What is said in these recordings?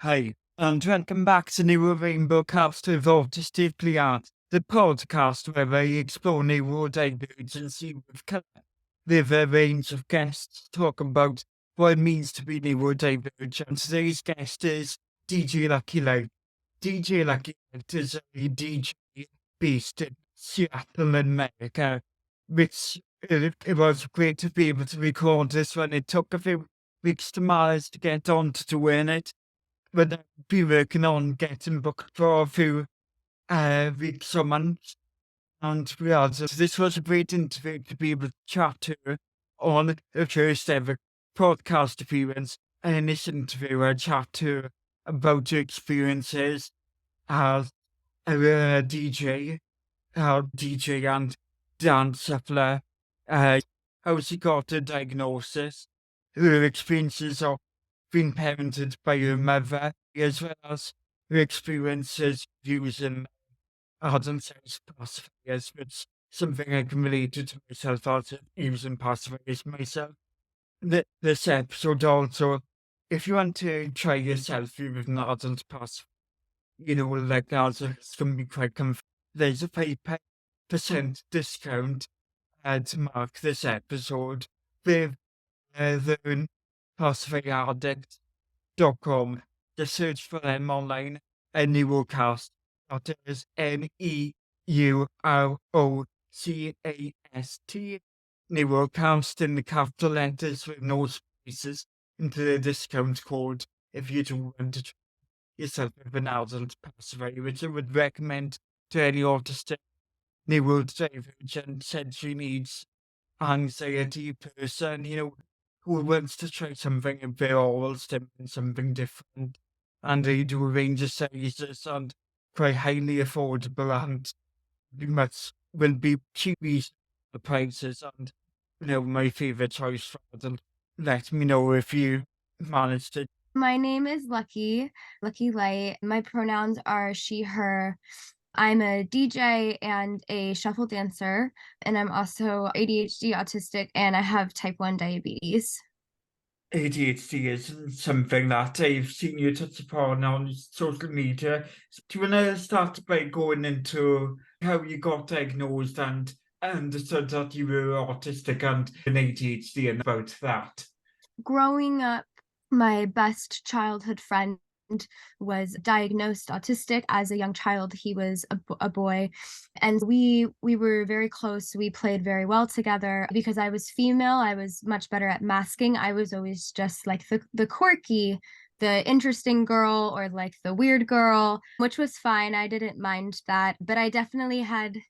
Hi, and welcome back to New Rainbow Cast of Autisticly Aar, the podcast where I explore neurodivergency with colour. With a range of guests talk about what it means to be neurodivergent. Today's guest is DJ Lucky Light. DJ Lucky Light is a DJ based in Seattle, America, which it was great to be able to record this one. It took a few weeks to manage to get on to doing it, but I'll be working on getting booked for a few weeks or months. And yeah, so this was a great interview to be able to chat to her on her first ever podcast appearance. And in this interview, I chat to her about her experiences as a DJ and dance shuffler, how she got her diagnosis, her experiences of being parented by her mother, as well as her experiences using ardent sex pacifiers, which something I can relate to myself as using pacifiers myself. This episode also, if you want to try yourself with an ardent pacifier, like ours, it's going to be quite comfortable. There's a 5% discount to mark this episode with the pacifier.com. Just search for them online and Neurocast. That is Neurocast. Neurocast in the capital letters with no spaces into the discount code if you do want to try yourself with an adult pacifier, which I would recommend to any autistic neurodivergent sensory needs anxiety person, who wants to try something a bit old, something different. And they do a range of sizes and quite highly affordable and pretty much will be cheapy the prices and my favorite choice for them. Let me know if you managed to. My name is Lucky Light. My pronouns are she, her. I'm a DJ and a shuffle dancer, and I'm also ADHD, autistic, and I have type 1 diabetes. ADHD is something that I've seen you touch upon on social media. Do you want to start by going into how you got diagnosed and understood that you were autistic and an ADHD and about that? Growing up, my best childhood friend was diagnosed autistic as a young child. He was a boy, and we were very close. We played very well together. Because I was female, I was much better at masking. I was always just like the quirky, the interesting girl, or like the weird girl, which was fine. I didn't mind that, but I definitely had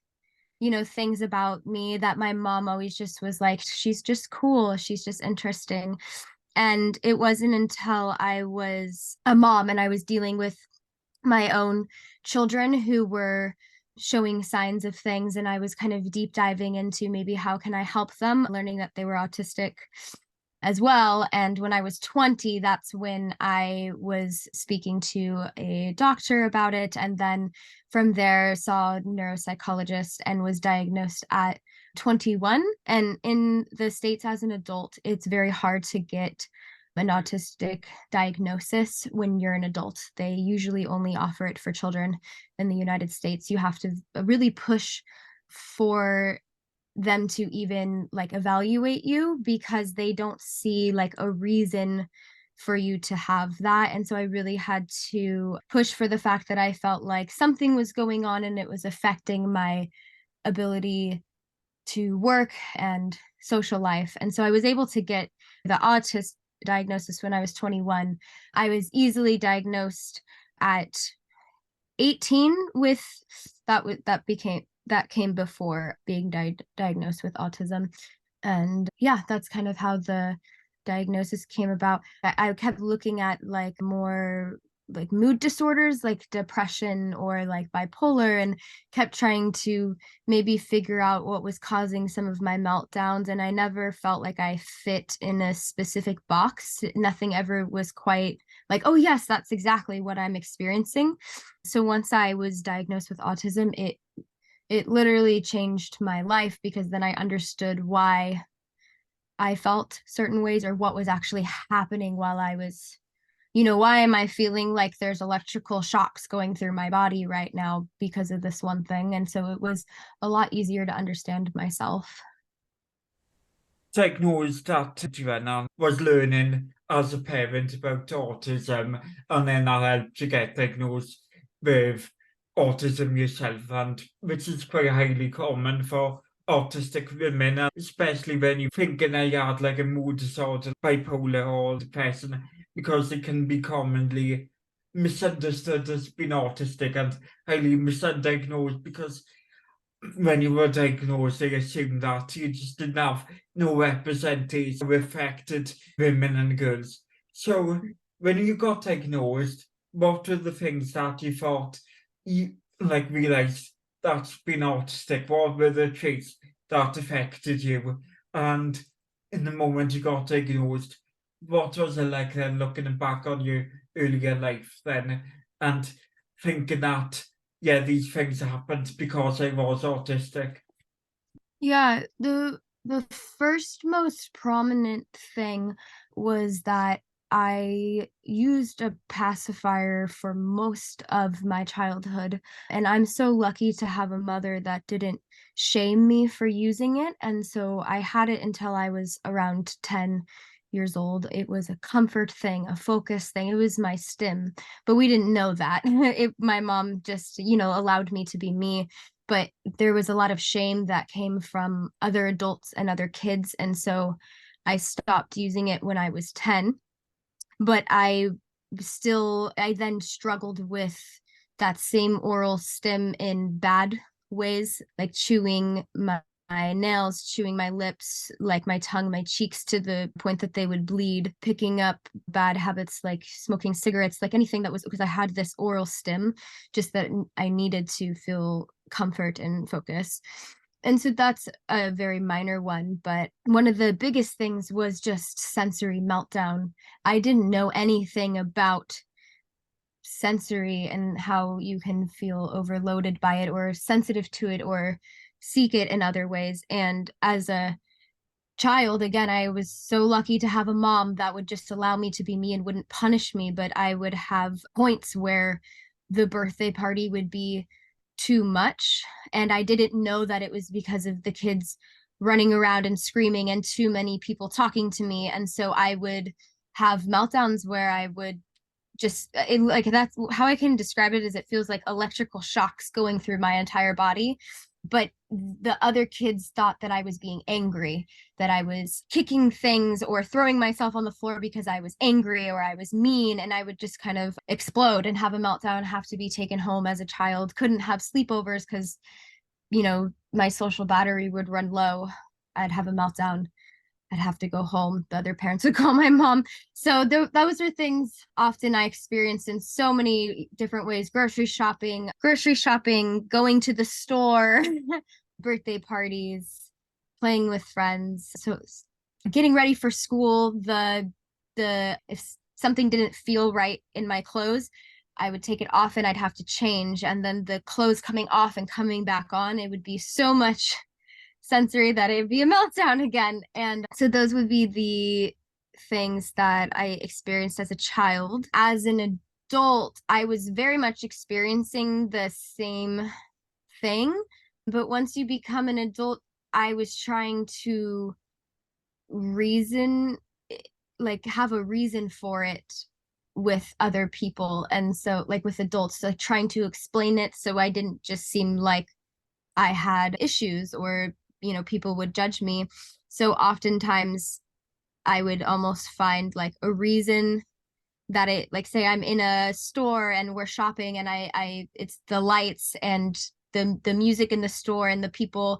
things about me that my mom always just was like, she's just cool, she's just interesting. And it wasn't until I was a mom and I was dealing with my own children who were showing signs of things, and I was kind of deep diving into maybe how can I help them, learning that they were autistic as well. And when I was 20, that's when I was speaking to a doctor about it. And then from there, saw a neuropsychologist and was diagnosed at 21. And in the States, as an adult, it's very hard to get an autistic diagnosis when you're an adult. They usually only offer it for children in the United States. You have to really push for them to even like evaluate you, because they don't see like a reason for you to have that. And so I really had to push for the fact that I felt like something was going on and it was affecting my ability to work and social life. And so I was able to get the autism diagnosis when I was 21. I was easily diagnosed at 18 with that came before being diagnosed with autism. And yeah, that's kind of how the diagnosis came about. I kept looking at like more like mood disorders like depression or like bipolar, and kept trying to maybe figure out what was causing some of my meltdowns. And I never felt like I fit in a specific box. Nothing ever was quite like, oh yes, that's exactly what I'm experiencing. So once I was diagnosed with autism, it literally changed my life, because then I understood why I felt certain ways, or what was actually happening while I was why am I feeling like there's electrical shocks going through my body right now because of this one thing? And so it was a lot easier to understand myself. Diagnosed that Joanna was learning as a parent about autism, and then that helped you get diagnosed with autism yourself, and which is quite highly common for autistic women, especially when you're thinking that you had like a mood disorder, bipolar or depression, because it can be commonly misunderstood as being autistic and highly misdiagnosed because when you were diagnosed, they assumed that you just didn't have no representation of affected women and girls. So when you got diagnosed, what were the things that you thought you like realized that's been autistic? What were the traits that affected you? And in the moment you got diagnosed, what was it like then looking back on your earlier life then and thinking that yeah, these things happened because I was autistic. Yeah, the first most prominent thing was that I used a pacifier for most of my childhood, and I'm so lucky to have a mother that didn't shame me for using it. And so I had it until I was around 10 years old. It was a comfort thing, a focus thing. It was my stim, but we didn't know that. My mom just, allowed me to be me, but there was a lot of shame that came from other adults and other kids. And so I stopped using it when I was 10. But I then struggled with that same oral stim in bad ways, like chewing my nails, chewing my lips, like my tongue, my cheeks to the point that they would bleed, picking up bad habits like smoking cigarettes, like anything that was because I had this oral stim, just that I needed to feel comfort and focus. And so that's a very minor one, but one of the biggest things was just sensory meltdown. I didn't know anything about sensory and how you can feel overloaded by it or sensitive to it or seek it in other ways. And as a child, again, I was so lucky to have a mom that would just allow me to be me and wouldn't punish me, but I would have points where the birthday party would be too much. And I didn't know that it was because of the kids running around and screaming and too many people talking to me. And so I would have meltdowns where I would like that's how I can describe it is it feels like electrical shocks going through my entire body. But the other kids thought that I was being angry, that I was kicking things or throwing myself on the floor because I was angry or I was mean. And I would just kind of explode and have a meltdown, have to be taken home as a child, couldn't have sleepovers because, my social battery would run low. I'd have a meltdown. I'd have to go home. The other parents would call my mom. So those are things often I experienced in so many different ways. Grocery shopping, going to the store, birthday parties, playing with friends. So getting ready for school, the if something didn't feel right in my clothes, I would take it off and I'd have to change. And then the clothes coming off and coming back on, it would be so much sensory that it'd be a meltdown again. And so those would be the things that I experienced as a child. As an adult, I was very much experiencing the same thing. But once you become an adult, I was trying to reason, like have a reason for it with other people. And so, like with adults, like trying to explain it so I didn't just seem like I had issues or, people would judge me. So oftentimes I would almost find like a reason that like say I'm in a store and we're shopping and it's the lights and the music in the store and the people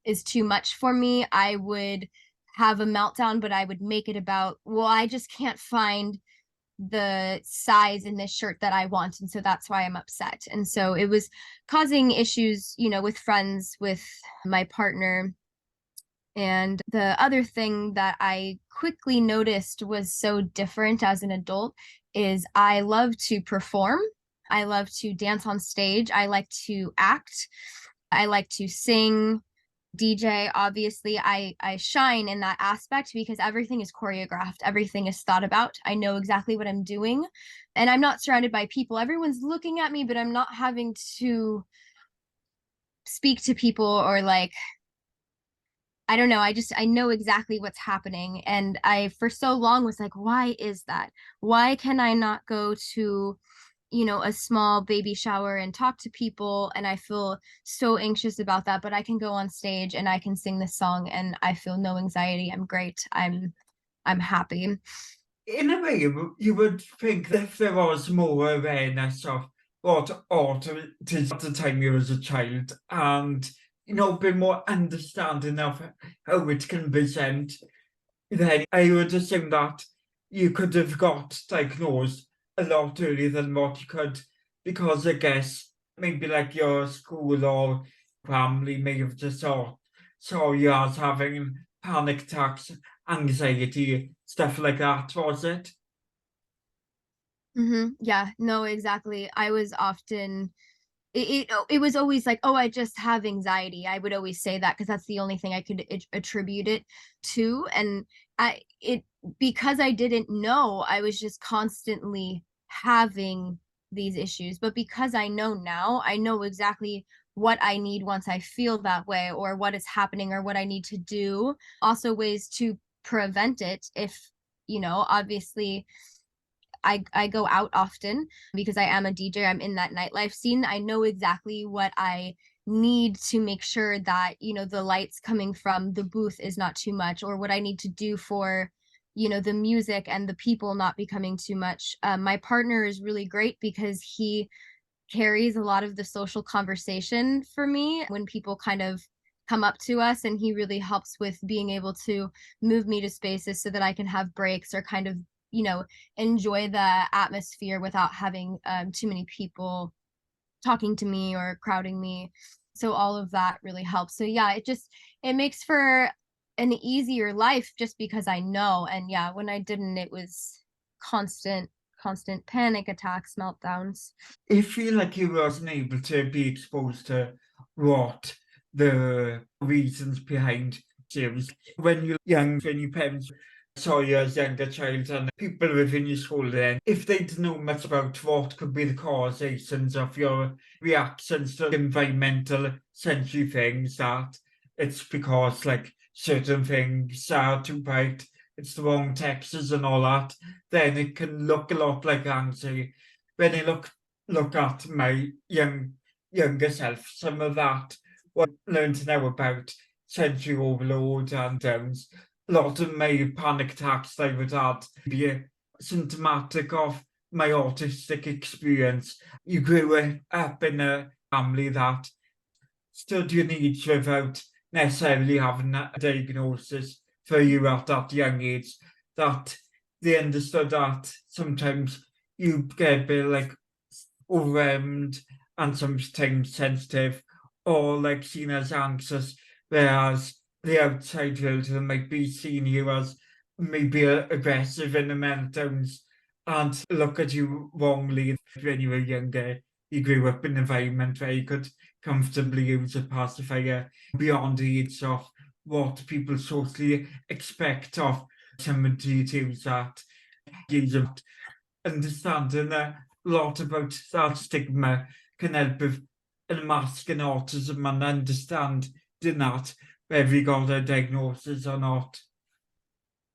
is too much for me. I would have a meltdown, but I would make it about, well, I just can't find the size in this shirt that I want. And so that's why I'm upset. And so it was causing issues, with friends, with my partner. And the other thing that I quickly noticed was so different as an adult is I love to perform. I love to dance on stage. I like to act. I like to sing. DJ, obviously I shine in that aspect because everything is choreographed, everything is thought about. I know exactly what I'm doing, and I'm not surrounded by people. Everyone's looking at me, but I'm not having to speak to people or like I don't know. I know exactly what's happening. And I for so long was like, why is that? Why can I not go to, a small baby shower and talk to people? And I feel so anxious about that, but I can go on stage and I can sing this song and I feel no anxiety. I'm great. I'm happy. In a way, you would think that if there was more awareness of what art is at the time you was a child, and a bit more understanding of how it can present, then I would assume that you could have got diagnosed a lot earlier than what you could, because I guess maybe like your school or family may have just saw you as having panic attacks, anxiety, stuff like that, was it? Yeah, no, exactly. I was often it was always like, oh, I just have anxiety. I would always say that because that's the only thing I could attribute it to. And I it because I didn't know, I was just constantly having these issues. But because I know now, I know exactly what I need once I feel that way, or what is happening, or what I need to do. Also ways to prevent it if, obviously I go out often because I am a DJ. I'm in that nightlife scene. I know exactly what I need to make sure that, the lights coming from the booth is not too much, or what I need to do for, the music and the people not becoming too much. My partner is really great because he carries a lot of the social conversation for me when people kind of come up to us, and he really helps with being able to move me to spaces so that I can have breaks or kind of, you know enjoy the atmosphere without having too many people talking to me or crowding me. So all of that really helps. So yeah, it makes for an easier life just because I know. And yeah, when I didn't, it was constant panic attacks, meltdowns. I feel like you wasn't able to be exposed to what the reasons behind series. When you're young, when your parents saw you as a younger child and people within your school then, if they didn't know much about what could be the causations of your reactions to environmental sensory things, that it's because like certain things are too bright, it's the wrong textures and all that, then it can look a lot like anxiety. When I look at my younger self, some of that what I learned now about sensory overload and downs. A lot of my panic attacks I would have be symptomatic of my autistic experience. You grew up in a family that stood your needs without necessarily having a diagnosis for you at that young age, that they understood that sometimes you get a bit like overwhelmed and sometimes sensitive or like seen as anxious, whereas the outside world might be seeing you as maybe aggressive in the meltdowns and look at you wrongly when you were younger. You grew up in an environment where you could comfortably use a pacifier beyond the age of what people socially expect of somebody to use that. Use of understanding a lot about that stigma can help with unmasking autism and understanding that whether you got a diagnosis or not.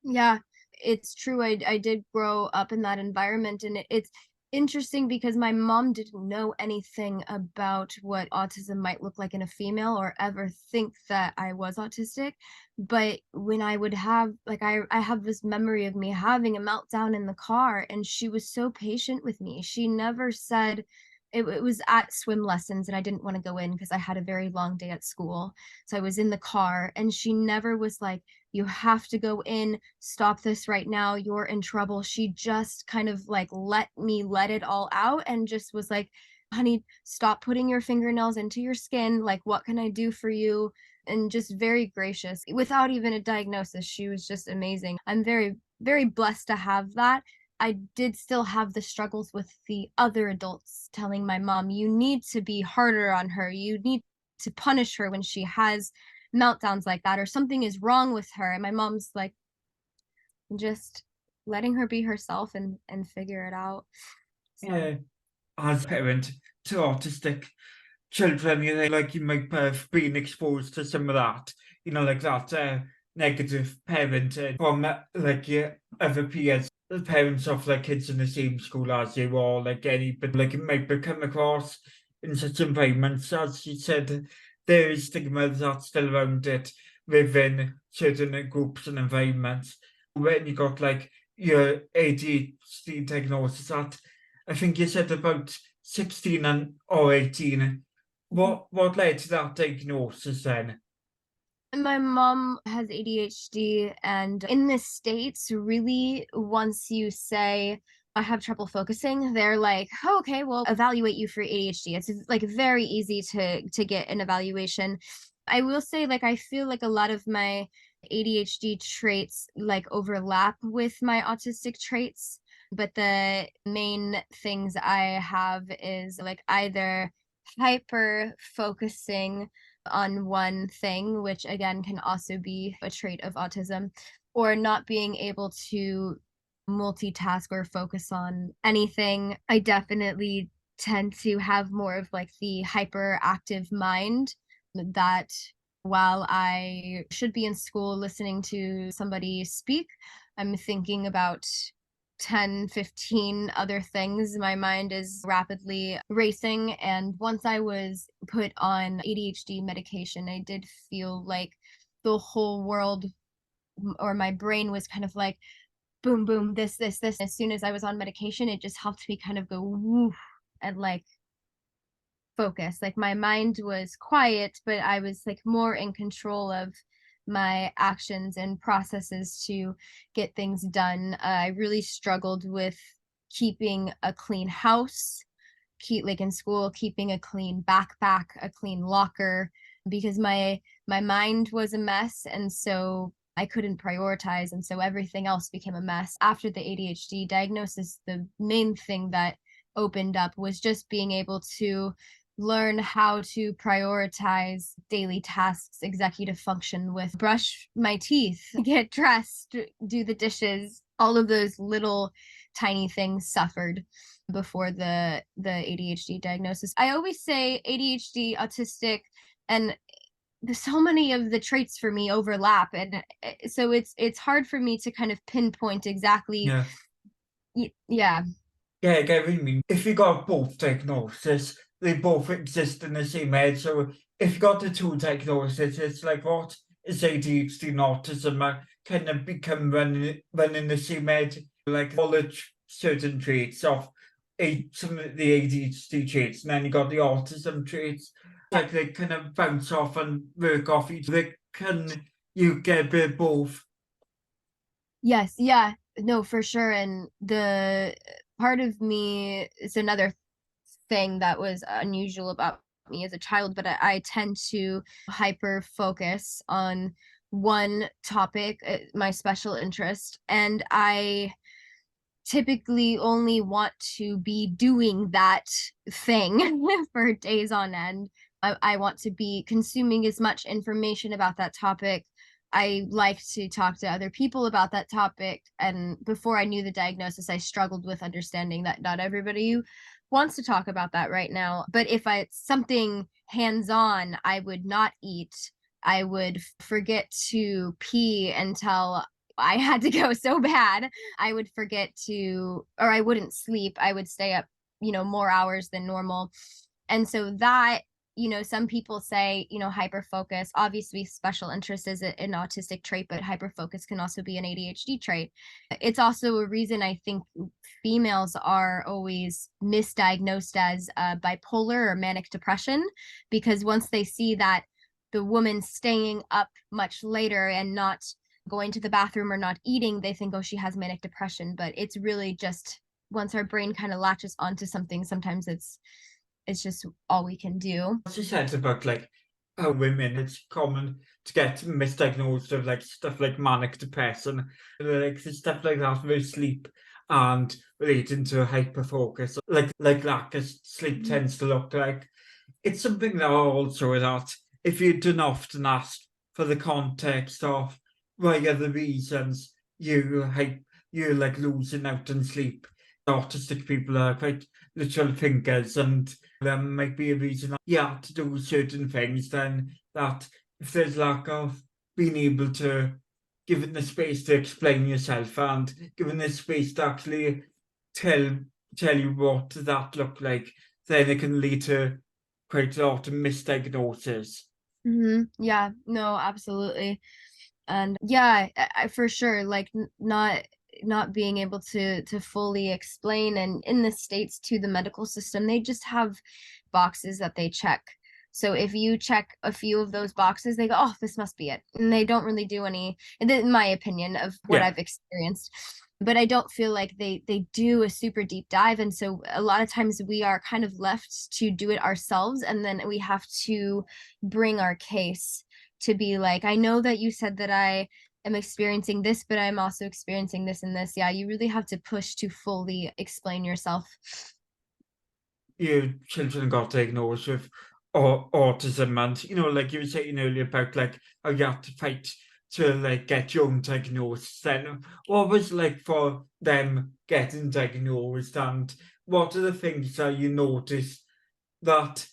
Yeah, it's true. I did grow up in that environment, and it's interesting because my mom didn't know anything about what autism might look like in a female or ever think that I was autistic. But when I would have like I have this memory of me having a meltdown in the car, and she was so patient with me. She never said it was at swim lessons and I didn't want to go in because I had a very long day at school. So I was in the car and she never was like, you have to go in, stop this right now, you're in trouble. She just kind of like let me let it all out and just was like, honey, stop putting your fingernails into your skin. Like, what can I do for you? And just very gracious without even a diagnosis. She was just amazing. I'm very, very blessed to have that. I did still have the struggles with the other adults telling my mom, you need to be harder on her. You need to punish her when she has meltdowns like that, or something is wrong with her. And my mom's like, just letting her be herself and figure it out. So Yeah, as a parent to autistic children, like you might have been exposed to some of that, like that negative parenting from like your other peers, the parents of like kids in the same school as you, or like any, but like it might become across in such environments. As you said, there is stigma that's still around it within certain groups and environments. When you got like your ADHD diagnosis at, I think you said about 16 and or 18. What led to that diagnosis then? my mom has ADHD, and in the States, really, once you say, I have trouble focusing, they're like, oh, okay, we'll evaluate you for ADHD. It's like very easy to get an evaluation. I will say, like, I feel like a lot of my ADHD traits like overlap with my autistic traits, but the main things I have is like either hyper focusing on one thing, which again can also be a trait of autism, or not being able to multitask or focus on anything. I definitely tend to have more of like the hyperactive mind that while I should be in school listening to somebody speak, I'm thinking about 10, 15 other things. My mind is rapidly racing. And once I was put on ADHD medication, I did feel like the whole world or my brain was kind of like, boom, boom, this. As soon as I was on medication, it just helped me kind of go woof and like focus. Like my mind was quiet, but I was like more in control of my actions and processes to get things done. I really struggled with keeping a clean house, keep like in school, keeping a clean backpack, a clean locker, because my mind was a mess, and so I couldn't prioritize, and so everything else became a mess. After the ADHD diagnosis, the main thing that opened up was just being able to learn how to prioritize daily tasks, executive function with brush my teeth, get dressed, do the dishes. All of those little tiny things suffered before the ADHD diagnosis. I always say ADHD, autistic, and so many of the traits for me overlap, and so it's hard for me to kind of pinpoint exactly. Yeah. Yeah. Yeah, I get what you mean. If you got both diagnoses, they both exist in the same head. So if you got the two diagnoses, it's like what is ADHD and autism kind of become running the same head. Like all the certain traits of some of the ADHD traits, and then you got the autism traits. Like they kind of bounce off and work off each other. Can you get a bit of both? Yes, yeah. No, for sure. And the part of me is another thing that was unusual about me as a child, but I tend to hyper focus on one topic, my special interest, and I typically only want to be doing that thing for days on end. I want to be consuming as much information about that topic. I like to talk to other people about that topic. And before I knew the diagnosis, I struggled with understanding that not everybody wants to talk about that right now. But if it's something hands on, I would not eat. I would forget to pee until I had to go so bad. I would forget to, or I wouldn't sleep. I would stay up, more hours than normal. And so that, some people say, hyper focus, obviously special interest is an autistic trait, but hyper focus can also be an ADHD trait. It's also a reason I think females are always misdiagnosed as bipolar or manic depression, because once they see that the woman staying up much later and not going to the bathroom or not eating, they think, oh, she has manic depression. But it's really just once our brain kind of latches onto something, sometimes it's just all we can do. She said about like how women, it's common to get misdiagnosed with like stuff like manic depression, like stuff like that with sleep and relating to hyper focus, like that, because sleep Mhm. tends to look like it's something that also that if you don't often ask for the context of why are the reasons you're like losing out on sleep. Autistic people are quite literal thinkers, and there might be a reason you have to do certain things. Then that if there's lack of being able to given the space to explain yourself and given the space to actually tell tell you what that look like, then it can lead to quite a lot of misdiagnosis. Yeah, no, absolutely. And yeah, I for sure, like, not being able to fully explain, and in the States too, the medical system, they just have boxes that they check. So if you check a few of those boxes, they go, "Oh, this must be it." And they don't really do any, in my opinion of what Yeah, I've experienced. But I don't feel like they do a super deep dive, and so a lot of times we are kind of left to do it ourselves, and then we have to bring our case to be like, I know that you said that I am experiencing this, but I'm also experiencing this and this. Yeah, you really have to push to fully explain yourself. your children got diagnosed with autism, and like you were saying earlier about like how you have to fight to like get your own diagnosis. Then what was like for them getting diagnosed, and what are the things that you noticed that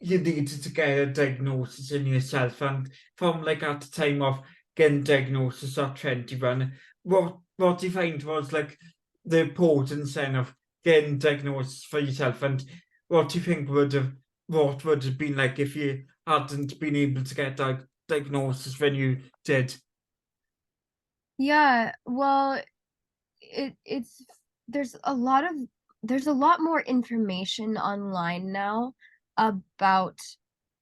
you needed to get a diagnosis in yourself? And from like at the time of getting diagnosis at 21, what do you find was like the importance then of getting diagnosis for yourself? And what do you think what would have been like if you hadn't been able to get diagnosis when you did? Yeah, well, it's there's a lot of there's a lot more information online now about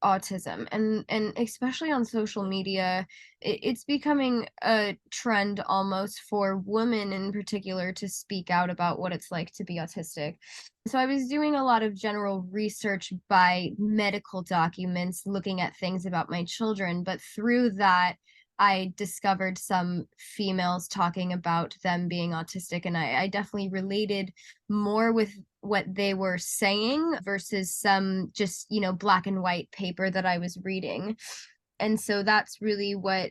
autism, and especially on social media, it's becoming a trend almost for women in particular to speak out about what it's like to be autistic. So I was doing a lot of general research by medical documents looking at things about my children, but through that I discovered some females talking about them being autistic, and I definitely related more with what they were saying versus some just, black and white paper that I was reading. And so that's really what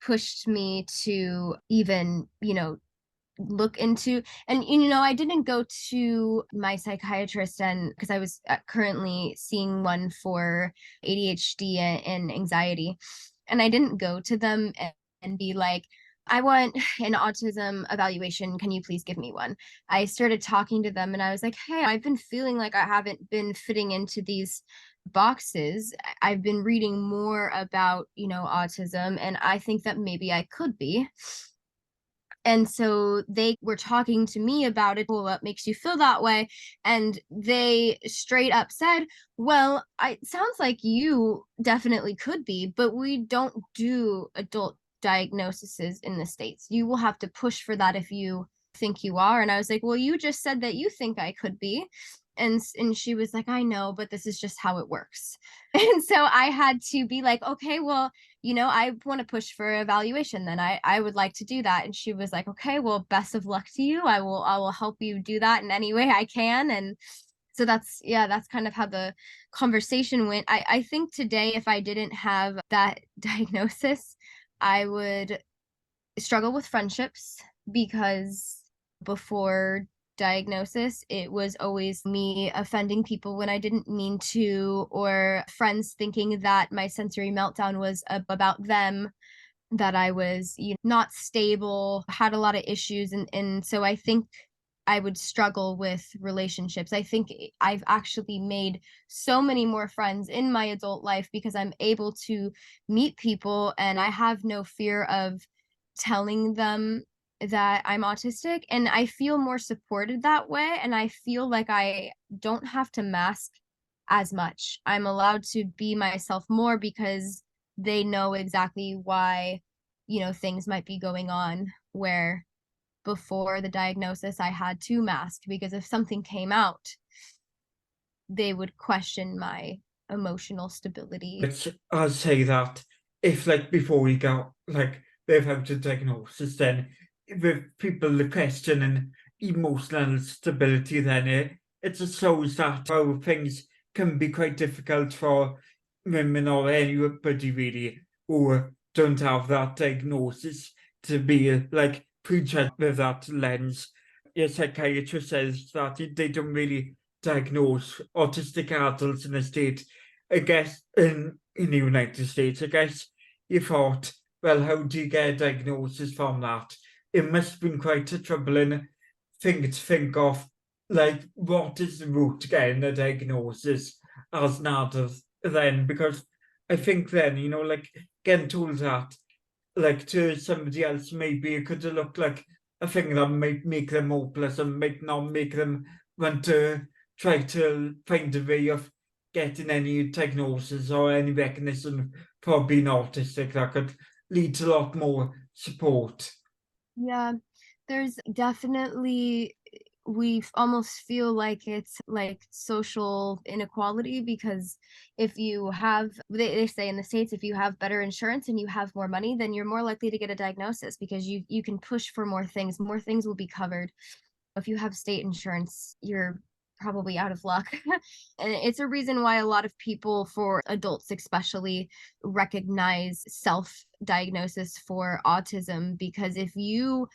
pushed me to even, look into. And I didn't go to my psychiatrist, and because I was currently seeing one for ADHD and anxiety, and I didn't go to them and be like, I want an autism evaluation, can you please give me one? I started talking to them and I was like, hey, I've been feeling like I haven't been fitting into these boxes. I've been reading more about autism, and I think that maybe I could be. And so they were talking to me about it. Well, what makes you feel that way? And they straight up said, well, it sounds like you definitely could be, but we don't do adult diagnoses in the States. You will have to push for that if you think you are. And I was like, well, you just said that you think I could be. And she was like, I know, but this is just how it works. And so I had to be like, okay, well, I want to push for evaluation, then I would like to do that. And she was like, okay, well, best of luck to you. I will help you do that in any way I can. And so that's kind of how the conversation went. I think today, if I didn't have that diagnosis, I would struggle with friendships, because before diagnosis, it was always me offending people when I didn't mean to, or friends thinking that my sensory meltdown was about them, that I was not stable, had a lot of issues, and so I think I would struggle with relationships. I think I've actually made so many more friends in my adult life because I'm able to meet people and I have no fear of telling them that I'm autistic, and I feel more supported that way, and I feel like I don't have to mask as much. I'm allowed to be myself more because they know exactly why, things might be going on, where before the diagnosis I had to mask because if something came out, they would question my emotional stability. I'll say that if like before we got like without a diagnosis, then with people the question and emotional stability, then it just shows that how things can be quite difficult for women or anybody really who don't have that diagnosis to be like prejudged with that lens. Your psychiatrist says that they don't really diagnose autistic adults in the state. I guess in the United States, I guess you thought, well, how do you get a diagnosis from that? It must have been quite a troubling thing to think of, like, what is the route to getting a diagnosis as an adult then? Because I think then, like, getting told that, like, to somebody else, maybe it could have looked like a thing that might make them hopeless and might not make them want to try to find a way of getting any diagnosis or any recognition for being autistic that could lead to a lot more support. Yeah, there's definitely almost feel like it's like social inequality because if you have they say in the States, if you have better insurance and you have more money, then you're more likely to get a diagnosis because you can push for more things will be covered. If you have state insurance, you're probably out of luck. And it's a reason why a lot of people, for adults especially, recognize self diagnosis for autism because if you're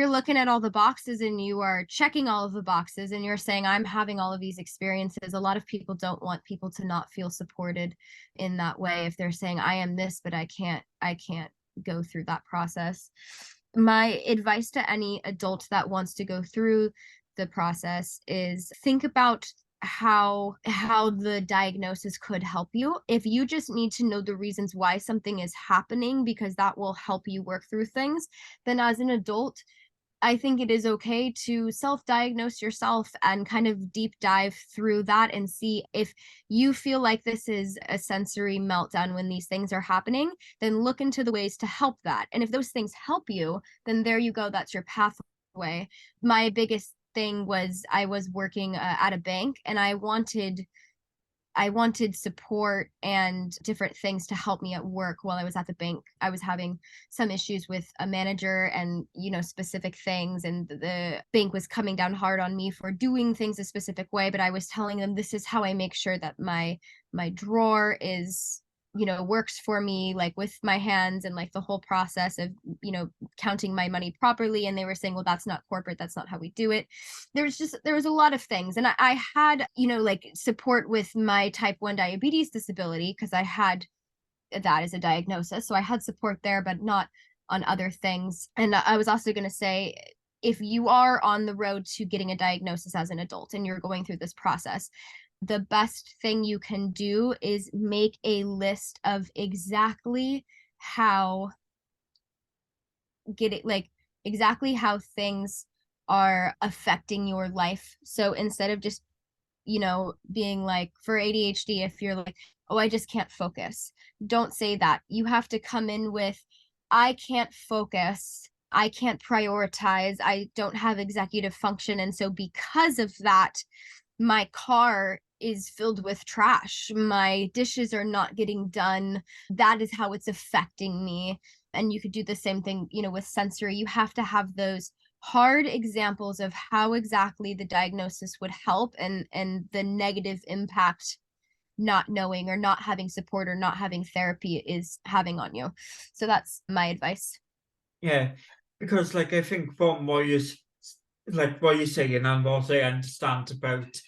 looking at all the boxes and you are checking all of the boxes and you're saying I'm having all of these experiences, a lot of people don't want people to not feel supported in that way. If they're saying I am this but I can't go through that process. My advice to any adult that wants to go through the process is think about how the diagnosis could help you. If you just need to know the reasons why something is happening because that will help you work through things, then as an adult, I think it is okay to self-diagnose yourself and kind of deep dive through that and see if you feel like this is a sensory meltdown when these things are happening, then look into the ways to help that. And if those things help you, then there you go, that's your pathway. My biggest thing was I was working at a bank and I wanted support and different things to help me at work while I was at the bank. I was having some issues with a manager and, specific things, and the bank was coming down hard on me for doing things a specific way, but I was telling them this is how I make sure that my drawer is works for me, like with my hands and like the whole process of counting my money properly. And they were saying, well, that's not corporate, that's not how we do it. There was a lot of things, and I had like support with my type 1 diabetes disability because I had that as a diagnosis, so I had support there, but not on other things. And I was also going to say, if you are on the road to getting a diagnosis as an adult and you're going through this process, the best thing you can do is make a list of exactly how exactly how things are affecting your life. So instead of just being like, for ADHD, if you're like, oh, I just can't focus, don't say that. You have to come in with, I can't focus, I can't prioritize, I don't have executive function, and so because of that, my car is filled with trash, my dishes are not getting done, that is how it's affecting me. And you could do the same thing with sensory. You have to have those hard examples of how exactly the diagnosis would help, and the negative impact not knowing or not having support or not having therapy is having on you. So that's my advice. Yeah, because like I think from like what you're saying and what I understand about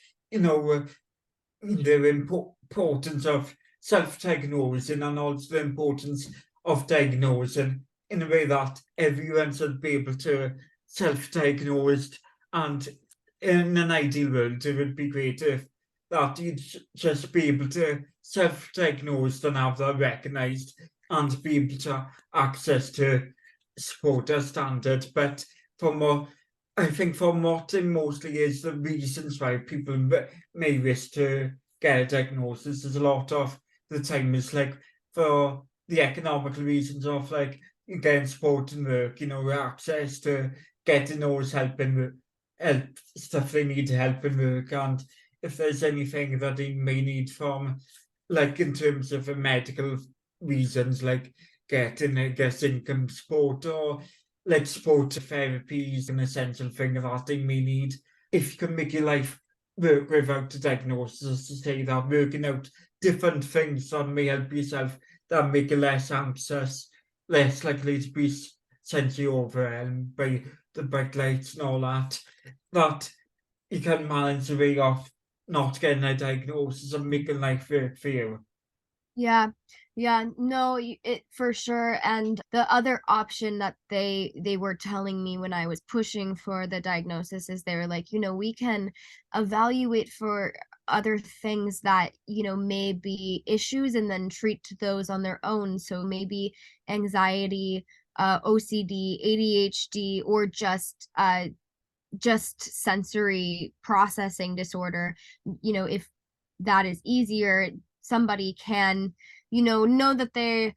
the importance of self-diagnosing and also the importance of diagnosing in a way that everyone should be able to self-diagnose. And in an ideal world, it would be great if that you'd just be able to self-diagnose and have that recognised and be able to access to support as standard. But from what I think from what it mostly is the reasons why people may wish to get a diagnosis, there's a lot of the time is like for the economical reasons of like getting support in work, access to getting those help stuff they need help in work, and if there's anything that they may need from like in terms of medical reasons, like getting I guess income support or like support therapy is an essential thing that they may need. If you can make your life work without a diagnosis, to say that working out different things that may help yourself that make you less anxious, less likely to be sensory overwhelmed by the bright lights and all that, that you can manage the way of not getting a diagnosis and making life work for you. Yeah. Yeah, no, it for sure, and the other option that they were telling me when I was pushing for the diagnosis is they were like, "We can evaluate for other things that, may be issues and then treat those on their own." So maybe anxiety, OCD, ADHD, or just sensory processing disorder. If that is easier, somebody can, know that they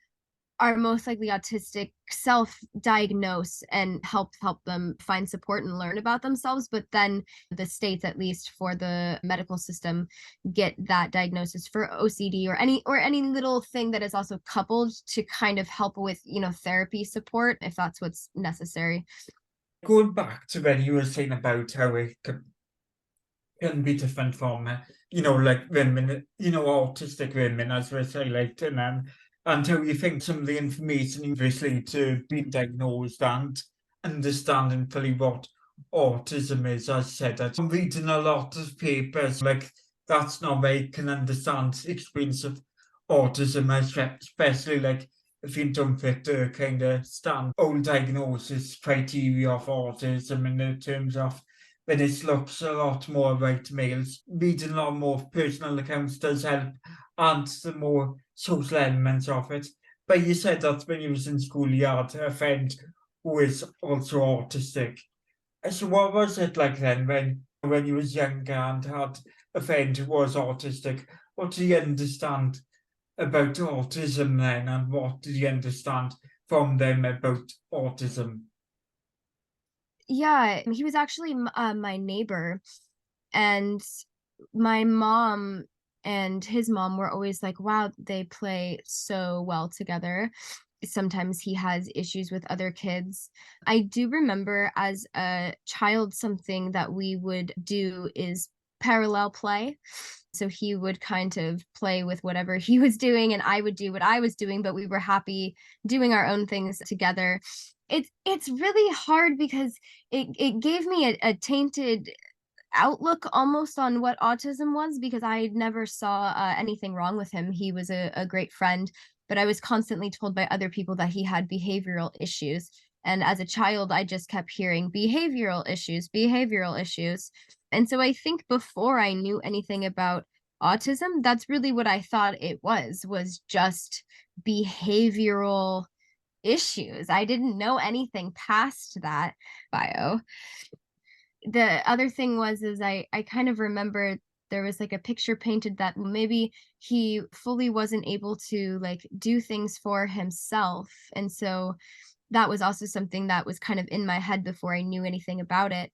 are most likely autistic, self-diagnose and help them find support and learn about themselves. But then the states, at least for the medical system, get that diagnosis for OCD or any little thing that is also coupled to kind of help with, therapy support if that's what's necessary. Going back to when you were saying about how it can be different from, like women, autistic women, as we're highlighting, and how you think some of the information obviously to be diagnosed and understanding fully what autism is. As I said, I'm reading a lot of papers, like that's not where you can understand the experience of autism, especially like if you don't fit the kind of stand old diagnosis criteria of autism in the terms of then it looks a lot more about males. Reading a lot more personal accounts does help, and the more social elements of it. But you said that when you was in school, you had a friend who is also autistic. So what was it like then when you was younger and had a friend who was autistic? What did you understand about autism then, and what did you understand from them about autism? Yeah, he was actually my neighbor, and my mom and his mom were always like, "Wow, they play so well together." Sometimes he has issues with other kids. I do remember as a child, something that we would do is parallel play. So he would kind of play with whatever he was doing, and I would do what I was doing, but we were happy doing our own things together. It's really hard because it gave me a tainted outlook almost on what autism was, because I never saw anything wrong with him. He was a great friend, but I was constantly told by other people that he had behavioral issues. And as a child, I just kept hearing behavioral issues, behavioral issues. And so I think before I knew anything about autism, that's really what I thought it was just behavioral issues. I didn't know anything past that bio. The other thing was is I kind of remember there was like a picture painted that maybe he fully wasn't able to like do things for himself. And so that was also something that was kind of in my head before I knew anything about it.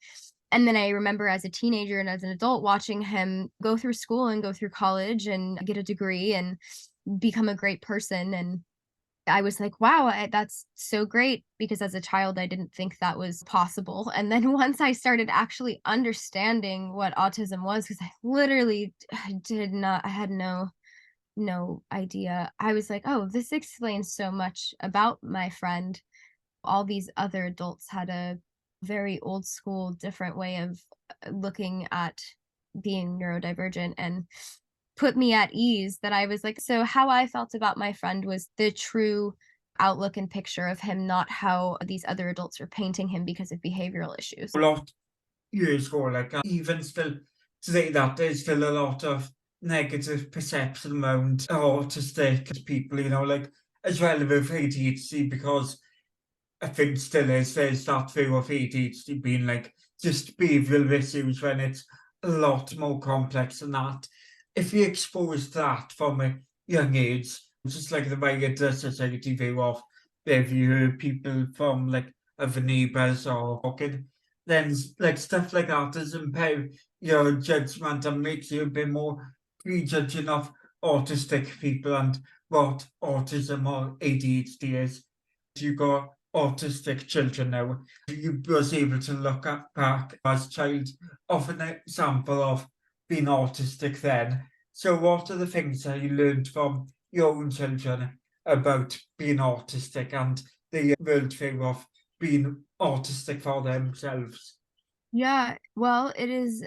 And then I remember as a teenager and as an adult watching him go through school and go through college and get a degree and become a great person. And I was like, "Wow, that's so great," because as a child, I didn't think that was possible, and then once I started actually understanding what autism was, because I literally did not I had no idea. I was like, "Oh, this explains so much about my friend." All these other adults had a very old school, different way of, looking at being neurodivergent, and put me at ease that I was like, so how I felt about my friend was the true outlook and picture of him, not how these other adults were painting him because of behavioral issues. A lot years ago, like even still today, that there's still a lot of negative perception around autistic people, like as well with ADHD, because I think still is there's that fear of ADHD being like just behavioural issues when it's a lot more complex than that. If you expose that from a young age, just like the way the society view of if you hear people from like other neighbours or talking, then like stuff like that does impair your judgment and makes you a bit more prejudging of autistic people and what autism or ADHD is. You got autistic children now. You was able to look at back as a child of an example of being autistic then. So what are the things that you learned from your own children about being autistic and the worldview of being autistic for themselves? Yeah, well, it is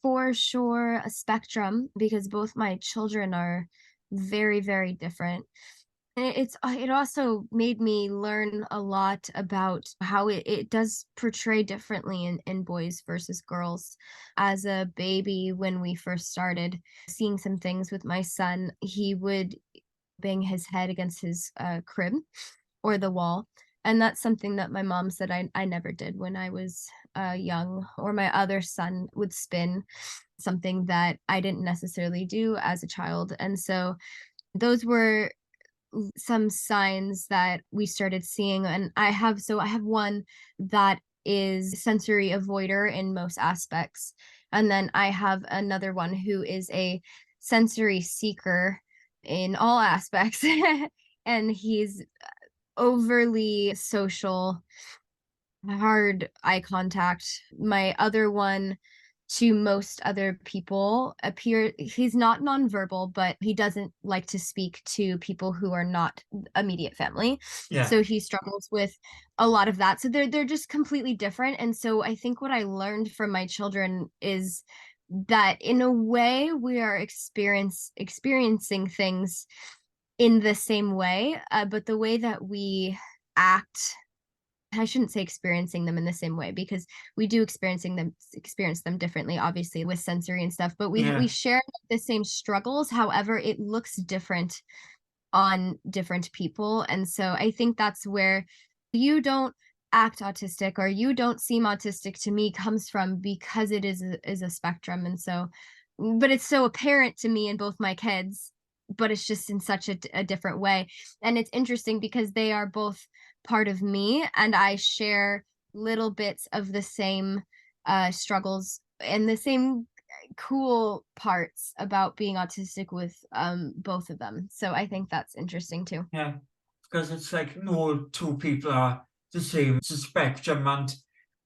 for sure a spectrum because both my children are very, very different. And it also made me learn a lot about how it does portray differently in boys versus girls. As a baby, when we first started seeing some things with my son, he would bang his head against his crib or the wall. And that's something that my mom said I never did when I was young. Or my other son would spin, something that I didn't necessarily do as a child. And so those were some signs that we started seeing. And I have one that is sensory avoider in most aspects. And then I have another one who is a sensory seeker in all aspects. And he's overly social, hard eye contact. My other one, to most other people, he's not nonverbal, but he doesn't like to speak to people who are not immediate family. Yeah, So he struggles with a lot of that. So they're just completely different. And so I think what I learned from my children is that in a way we are experiencing things in the same way, but the way that we act, I shouldn't say experiencing them in the same way because we do experience them differently, obviously, with sensory and stuff, but we yeah, share the same struggles. However, it looks different on different people. And so I think that's where you don't act autistic or you don't seem autistic to me comes from, because it is a spectrum. And so but it's so apparent to me in both my kids, but it's just in such a different way. And it's interesting because they are both part of me and I share little bits of the same struggles and the same cool parts about being autistic with both of them. So I think that's interesting too. yeah. Because it's like no two people are the same. It's a spectrum, and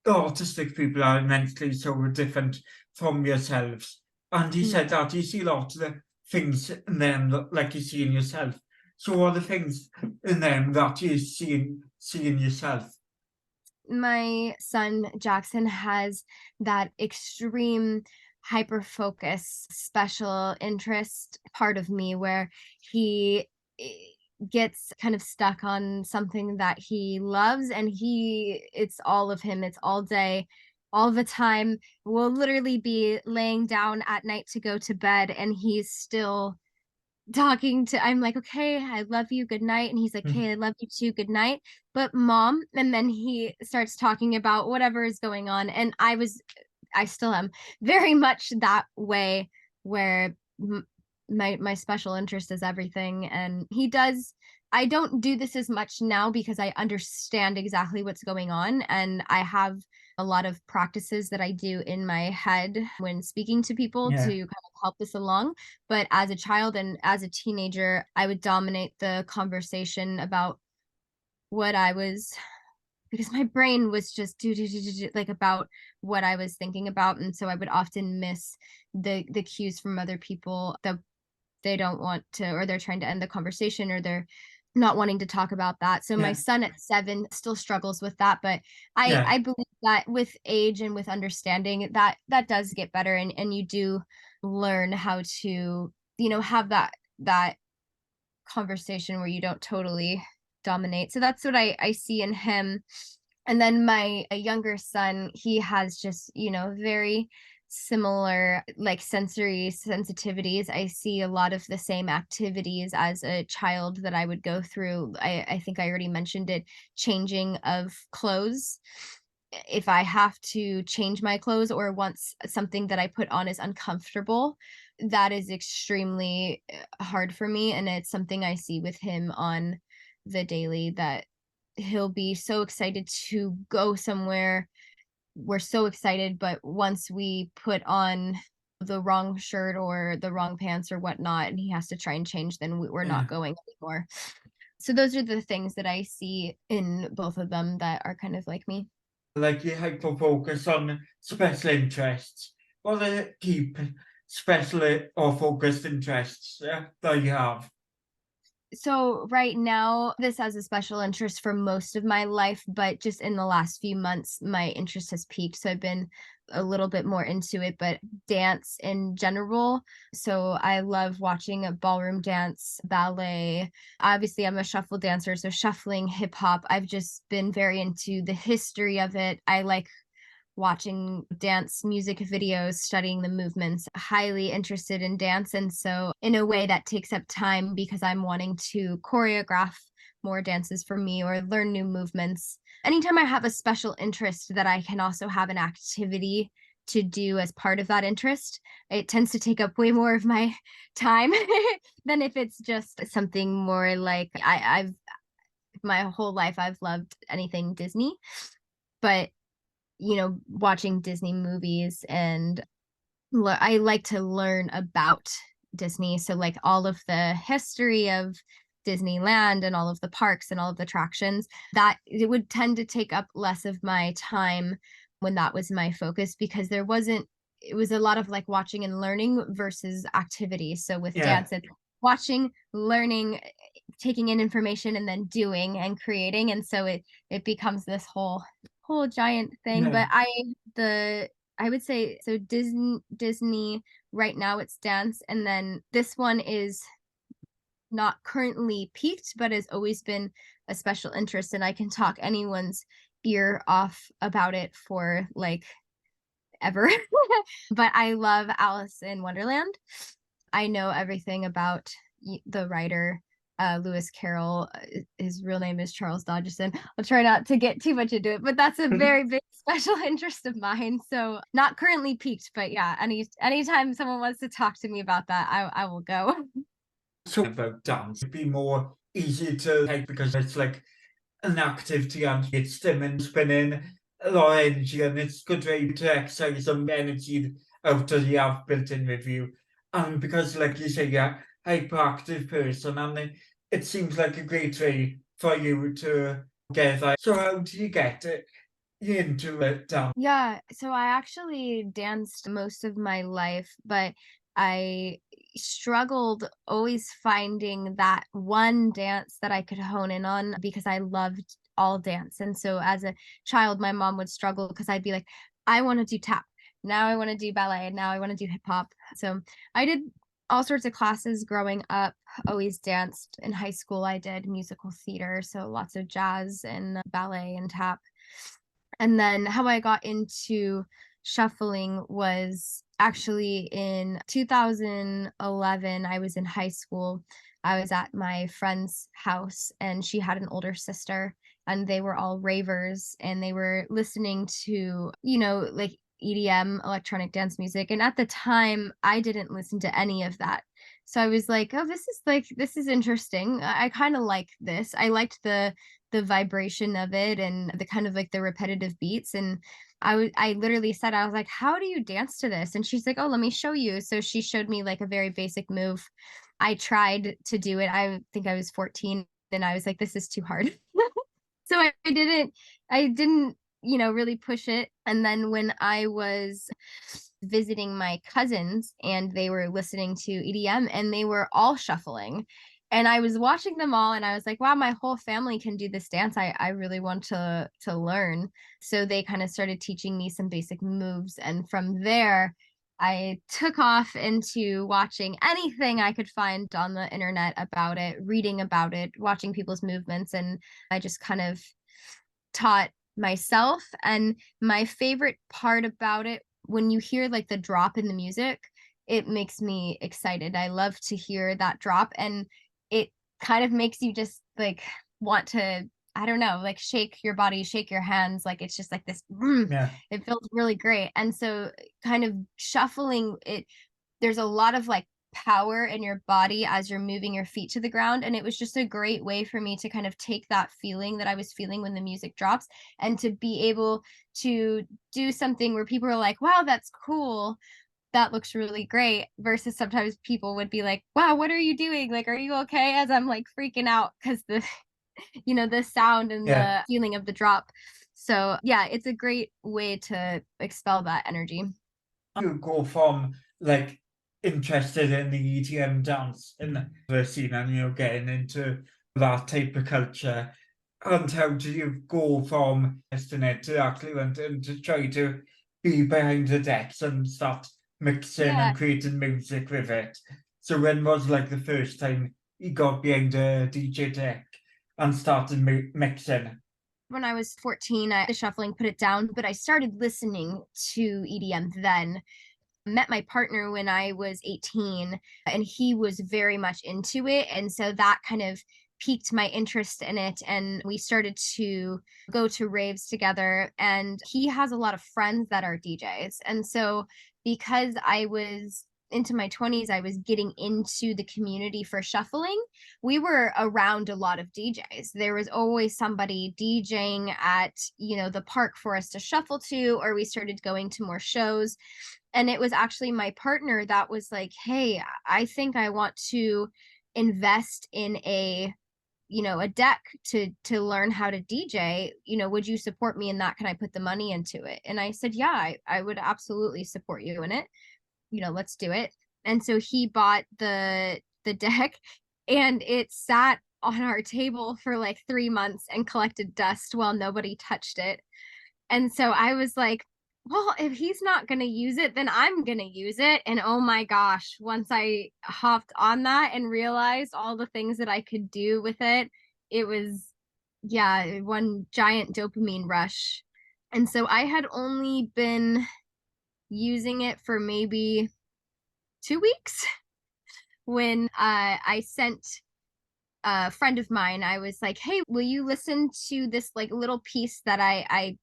the autistic people are immensely so different from yourselves. And he Mm. said that you see a lot of the things in them that, like you see in yourself. So what are the things in them that you see in yourself? My son Jackson has that extreme hyper focus, special interest part of me where he eh, gets kind of stuck on something that he loves, and it's all of him, it's all day, all the time. We'll literally be laying down at night to go to bed and he's still talking to, I'm like, "Okay, I love you, good night," and he's like, Mm. "Okay, I love you too, good night, but mom," and then he starts talking about whatever is going on, and I still am very much that way where my special interest is everything, and he does. I don't do this as much now because I understand exactly what's going on, and I have a lot of practices that I do in my head when speaking to people to Yeah, kind of help this along. But as a child and as a teenager, I would dominate the conversation about what I was, because my brain was just do, like about what I was thinking about. And so I would often miss the cues from other people that they don't want to, or they're trying to end the conversation, or they're not wanting to talk about that. So my yeah, son at 7 still struggles with that, but yeah, I believe that with age and with understanding that does get better, and you do learn how to, have that conversation where you don't totally dominate. So that's what I see in him. And then my a younger son, he has just, very similar like sensory sensitivities. I see a lot of the same activities as a child that I would go through. I think I already mentioned it, changing of clothes. If I have to change my clothes or once something that I put on is uncomfortable, that is extremely hard for me. And it's something I see with him on the daily, that he'll be so excited to go somewhere. We're so excited, but once we put on the wrong shirt or the wrong pants or whatnot, and he has to try and change, then we're not yeah. going anymore. So those are the things that I see in both of them that are kind of like me. Like you hyper focus on special interests. What are the key special or focused interests that you have? So right now, this has a special interest for most of my life, but just in the last few months, my interest has peaked. So I've been a little bit more into it, but dance in general. So I love watching a ballroom dance, ballet. Obviously, I'm a shuffle dancer, so shuffling, hip hop. I've just been very into the history of it. I like watching dance music videos, studying the movements, highly interested in dance. And so, in a way, that takes up time because I'm wanting to choreograph more dances for me or learn new movements. Anytime I have a special interest that I can also have an activity to do as part of that interest, it tends to take up way more of my time than if it's just something more like I've my whole life I've loved anything Disney, but watching Disney movies and I like to learn about Disney. So, like, all of the history of Disneyland and all of the parks and all of the attractions, that it would tend to take up less of my time when that was my focus because it was a lot of like watching and learning versus activity. So, with Yeah. dance, it's watching, learning, taking in information, and then doing and creating. And so it becomes this whole giant thing. Yeah. But I would say so Disney right now it's dance, and then this one is not currently peaked but has always been a special interest, and I can talk anyone's ear off about it for like ever. But I love Alice in Wonderland. I know everything about the writer Lewis Carroll. His real name is Charles Dodgson. I'll try not to get too much into it, but that's a very big special interest of mine. So not currently peaked, but yeah, anytime someone wants to talk to me about that, I will go. So about dance, it'd be more easy to take because it's like an activity and it's stimming, spinning, a lot of energy, and it's good way to exercise some energy out that you have built in with you. And because, like you say, you're a hyperactive person, and it seems like a great way for you to get that. So, how do you get into it down? Yeah, so I actually danced most of my life, but I struggled always finding that one dance that I could hone in on because I loved all dance. And so as a child, my mom would struggle because I'd be like, I want to do tap. Now I want to do ballet. Now I want to do hip hop. So I did all sorts of classes growing up, always danced. In high school, I did musical theater, so lots of jazz and ballet and tap. And then how I got into shuffling was actually in 2011. I was in high school. I was at my friend's house and she had an older sister and they were all ravers and they were listening to, like EDM, electronic dance music. And at the time, I didn't listen to any of that. So I was like, oh, this is interesting. I kind of like this. I liked the vibration of it and the kind of like the repetitive beats. And I literally said, I was like, how do you dance to this? And she's like, oh, let me show you. So she showed me like a very basic move. I tried to do it. I think I was 14 and I was like, this is too hard. So I didn't, really push it. And then when I was visiting my cousins and they were listening to EDM and they were all shuffling. And I was watching them all and I was like, wow, my whole family can do this dance. I really want to learn. So they kind of started teaching me some basic moves. And from there, I took off into watching anything I could find on the internet about it, reading about it, watching people's movements. And I just kind of taught myself. And my favorite part about it, when you hear like the drop in the music, it makes me excited. I love to hear that drop. And it kind of makes you just like want to, I don't know, like shake your body, shake your hands. Like it's just like this, Yeah. it feels really great. And so, kind of shuffling it, there's a lot of like power in your body as you're moving your feet to the ground. And it was just a great way for me to kind of take that feeling that I was feeling when the music drops and to be able to do something where people are like, wow, that's cool. That looks really great. Versus sometimes people would be like, wow, what are you doing? Like, are you okay? As I'm like freaking out because the sound and Yeah. the feeling of the drop. So yeah, it's a great way to expel that energy. You go from like interested in the EDM dance in the scene and, getting into that type of culture? And how do you go from testing it to actually wanting to try to be behind the decks and start mixing Yeah. and creating music with it? So when was like the first time you got behind a DJ deck and started mixing? When I was 14, I the shuffling put it down, but I started listening to EDM then. Met my partner when I was 18, and he was very much into it. And so that kind of piqued my interest in it. And we started to go to raves together. And he has a lot of friends that are DJs. And so because I was into my 20s, I was getting into the community for shuffling. We were around a lot of DJs. There was always somebody DJing at, the park for us to shuffle to, or we started going to more shows. And it was actually my partner that was like, hey, I think I want to invest in a deck to learn how to DJ. Would you support me in that? Can I put the money into it? And I said, yeah, I would absolutely support you in it. Let's do it. And so he bought the deck, and it sat on our table for like 3 months and collected dust while nobody touched it. And so I was like, well, if he's not going to use it, then I'm going to use it. And oh my gosh, once I hopped on that and realized all the things that I could do with it, it was, yeah, one giant dopamine rush. And so I had only been using it for maybe 2 weeks when I sent a friend of mine. I was like, hey, will you listen to this like little piece that I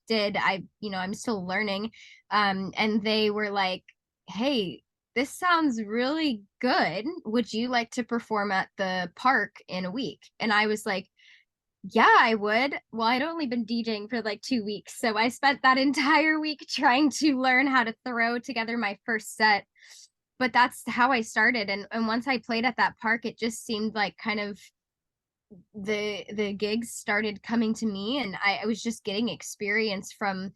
did? I'm still learning. And they were like, hey, this sounds really good. Would you like to perform at the park in a week? And I was like, yeah, I would. Well, I'd only been DJing for like 2 weeks. So I spent that entire week trying to learn how to throw together my first set. But that's how I started. And once I played at that park, it just seemed like kind of the gigs started coming to me, and I was just getting experience from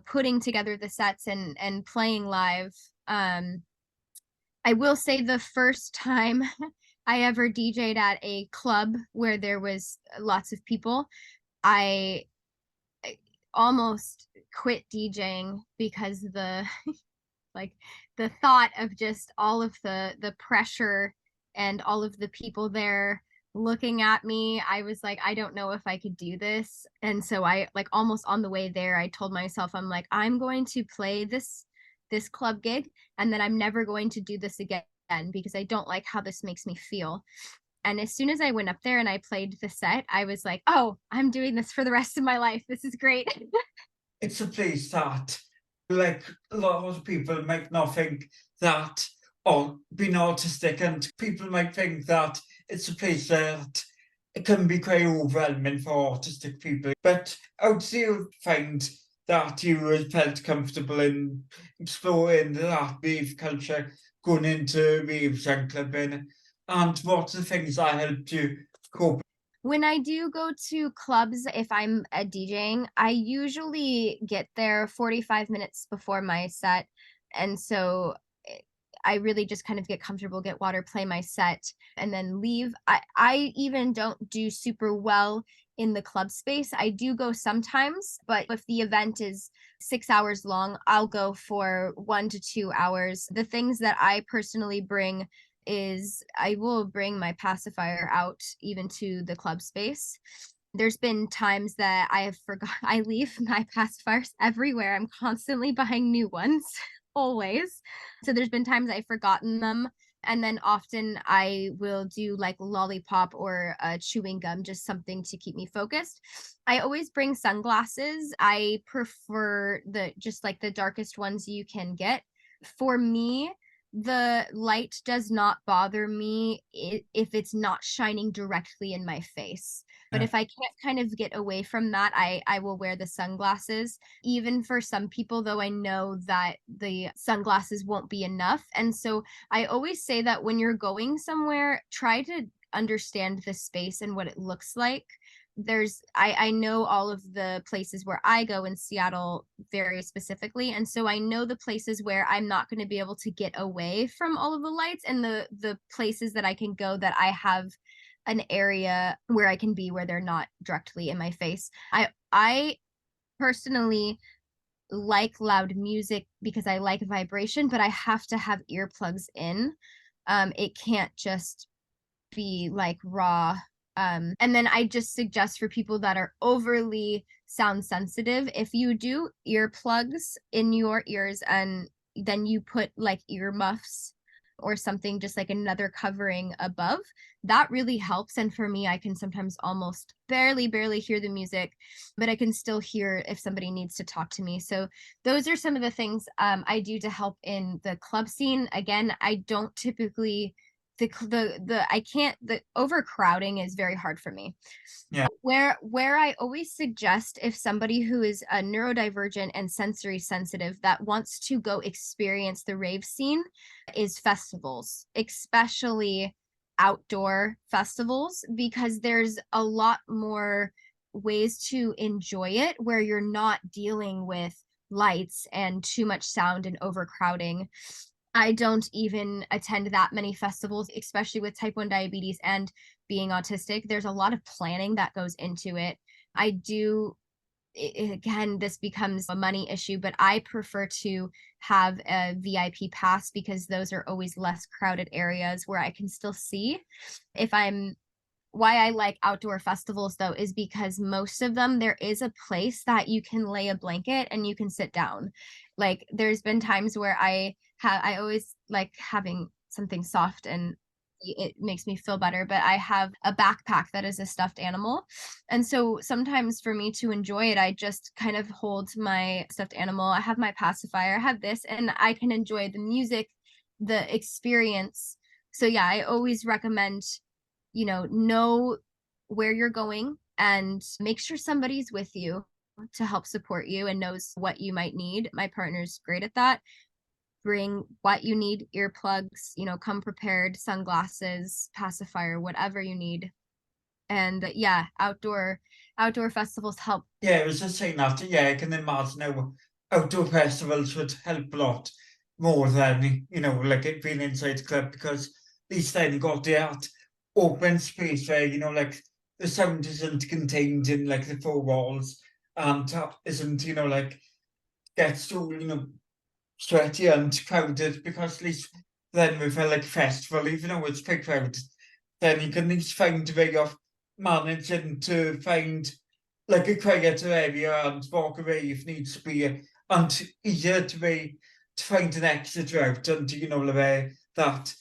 putting together the sets and playing live. I will say the first time I ever DJ'd at a club where there was lots of people, I almost quit DJing because like the thought of just all of the pressure and all of the people there looking at me, I was like, I don't know if I could do this. And so I like almost on the way there, I told myself, I'm like, I'm going to play this club gig, and then I'm never going to do this again because I don't like how this makes me feel. And as soon as I went up there and I played the set, I was like, oh, I'm doing this for the rest of my life. This is great. It's a place that, like, a lot of people might not think that, or being autistic, and people might think that it's a place that it can be quite overwhelming for autistic people. But how do you find that you felt comfortable in exploring that rave culture, going into raves and clubbing, and what are the things that helped you cope? When I do go to clubs, if I'm DJing, I usually get there 45 minutes before my set. And so I really just kind of get comfortable, get water, play my set, and then leave. I even don't do super well in the club space. I do go sometimes, but if the event is 6 hours long, I'll go for 1 to 2 hours. The things that I personally bring is I will bring my pacifier out even to the club space. There's been times that I have forgot I leave my pacifiers everywhere. I'm constantly buying new ones, always. So there's been times I've forgotten them. And then often I will do like lollipop or chewing gum, just something to keep me focused. I always bring sunglasses. I prefer the just like the darkest ones you can get. For me, the light does not bother me if it's not shining directly in my face. But Uh, if I can't kind of get away from that, I will wear the sunglasses. Even for some people, though, I know that the sunglasses won't be enough. And so I always say that when you're going somewhere, try to understand the space and what it looks like. I know all of the places where I go in Seattle very specifically, and so I know the places where I'm not going to be able to get away from all of the lights, and the places that I can go that I have an area where I can be where they're not directly in my face. I personally like loud music because I like vibration, but I have to have earplugs in. It can't just be like raw. And then I just suggest for people that are overly sound sensitive, if you do earplugs in your ears and then you put like earmuffs or something, just like another covering above, that really helps. And for me, I can sometimes almost barely hear the music, but I can still hear if somebody needs to talk to me. So those are some of the things I do to help in the club scene. Again, I don't typically the I can't the overcrowding is very hard for me. Yeah. Where I always suggest, if somebody who is a neurodivergent and sensory sensitive that wants to go experience the rave scene, is festivals, especially outdoor festivals, because there's a lot more ways to enjoy it where you're not dealing with lights and too much sound and overcrowding. I don't even attend that many festivals, especially with type 1 diabetes and being autistic. There's a lot of planning that goes into it. I do, again, this becomes a money issue, but I prefer to have a VIP pass because those are always less crowded areas where I can still see. If I'm Why I like outdoor festivals though is because most of them there is a place that you can lay a blanket and you can sit down. Like there's been times where I always like having something soft and it makes me feel better, but I have a backpack that is a stuffed animal. And so sometimes for me to enjoy it, I just kind of hold my stuffed animal. I have my pacifier, I have this, and I can enjoy the music, the experience. So yeah, I always recommend, know where you're going and make sure somebody's with you to help support you and knows what you might need. My partner's great at that. Bring what you need, earplugs, come prepared, sunglasses, pacifier, whatever you need. And yeah, outdoor festivals help. Yeah, I was just saying that. Yeah, I can imagine how outdoor festivals would help a lot more than, like it being inside the club, because at least then you got that open space where, like the sound isn't contained in like the four walls, and isn't, like gets too, sweaty and crowded, because at least then with a like festival, even though it's quite crowded, then you can at least find a way of managing to find like a quieter area and walk away if needs to be, and easier to be to find an exit route, and the way that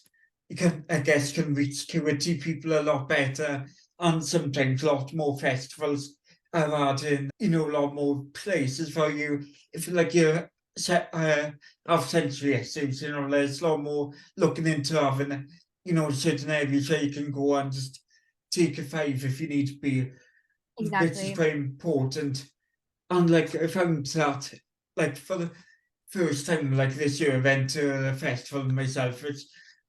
you can, I guess, can reach security people a lot better, and sometimes a lot more festivals are adding, a lot more places for you if like you're have sensory issues, there's a lot more looking into having, certain areas where you can go and just take a five if you need to be, which is Exactly. very important. And like I found that, like for the first time, like this year, I went to a festival myself.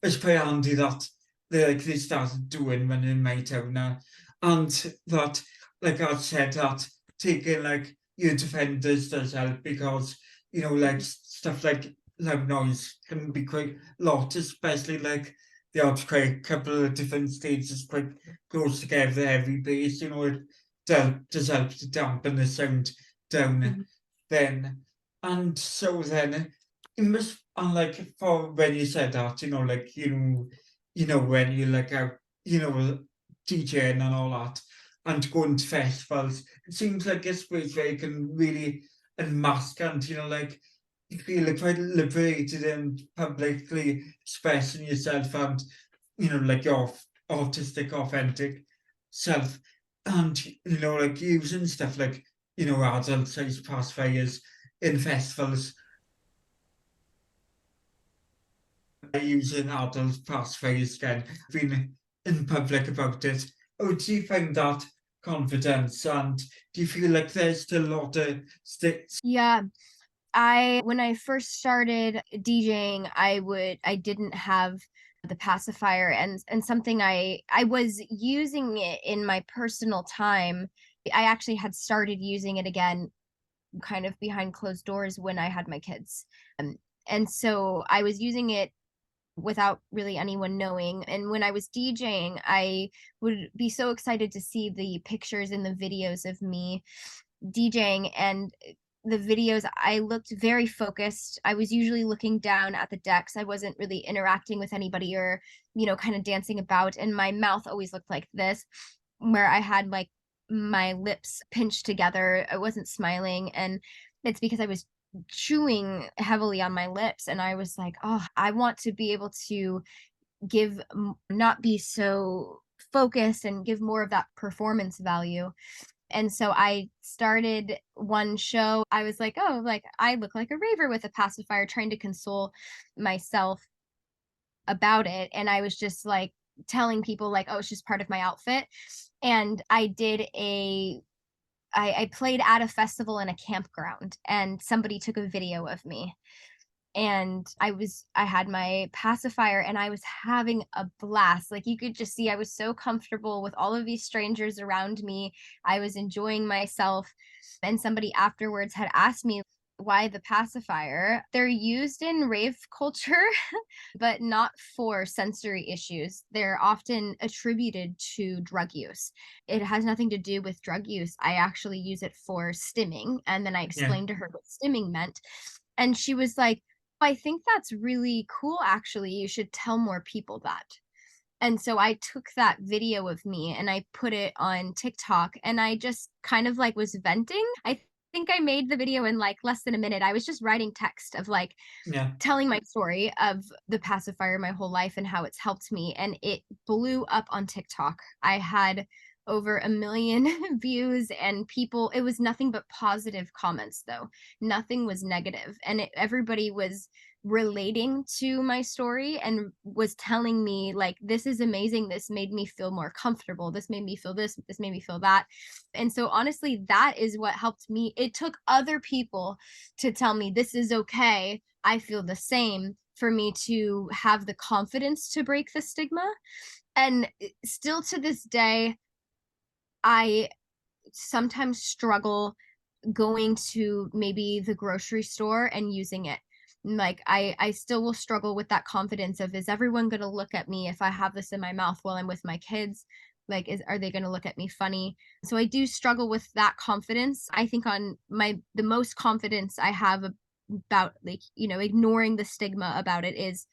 It's quite handy that they started doing one in my town now, and that, like I said, that taking like your defenders does help, because like stuff like loud noise can be quite a lot, especially like the odd quite couple of different stages quite close together every base, it does help to dampen the sound down Mhm. then. And so then it must, and like for when you said that, like when you like out, DJing and all that, and going to festivals, it seems like a space where you can really unmask, and like you feel like quite liberated and publicly expressing yourself, and like your autistic authentic self, and like using stuff like adult size pacifiers in festivals, using adult pacifiers again, being in public about it. Oh, do you find that confidence, and do you feel like there's still a lot of sticks? Yeah, When I first started DJing, I didn't have the pacifier, and something I was using it in my personal time. I actually had started using it again kind of behind closed doors when I had my kids. Um, and so I was using it without really anyone knowing. And when I was DJing, I would be so excited to see the pictures and the videos of me DJing, and the videos I looked very focused. I was usually looking down at the decks. I wasn't really interacting with anybody or, kind of dancing about. And my mouth always looked like this, where I had like my lips pinched together. I wasn't smiling. And it's because I was chewing heavily on my lips. And I was like, oh, I want to be able to not be so focused and give more of that performance value. And so I started one show. I was like, oh, like I look like a raver with a pacifier, trying to console myself about it. And I was just like telling people, like, oh, it's just part of my outfit. And I played at a festival in a campground, and somebody took a video of me, and I had my pacifier, and I was having a blast. Like, you could just see I was so comfortable with all of these strangers around me. I was enjoying myself. And somebody afterwards had asked me why the pacifier. They're used in rave culture, but not for sensory issues. They're often attributed to drug use. It has nothing to do with drug use. I actually use it for stimming. And then I Yeah. explained to her what stimming meant. And she was like, I think that's really cool, actually. You should tell more people that. And so I took that video of me and I put it on TikTok, and I just kind of like was venting. I think I made the video in like less than a minute. I was just writing text of like Yeah. telling my story of the pacifier my whole life and how it's helped me, and it blew up on TikTok. I had over 1 million views, and people, it was nothing but positive comments though. Nothing was negative, and everybody was relating to my story and was telling me like, this is amazing, this made me feel more comfortable, this made me feel this made me feel that. And so honestly, that is what helped me. It took other people to tell me this is okay, I feel the same, for me to have the confidence to break the stigma. And still to this day, I sometimes struggle going to maybe the grocery store and using it. Like, I still will struggle with that confidence of, is everyone going to look at me if I have this in my mouth while I'm with my kids? Like, are they going to look at me funny? So I do struggle with that confidence. I think on the most confidence I have about, like, ignoring the stigma about it is,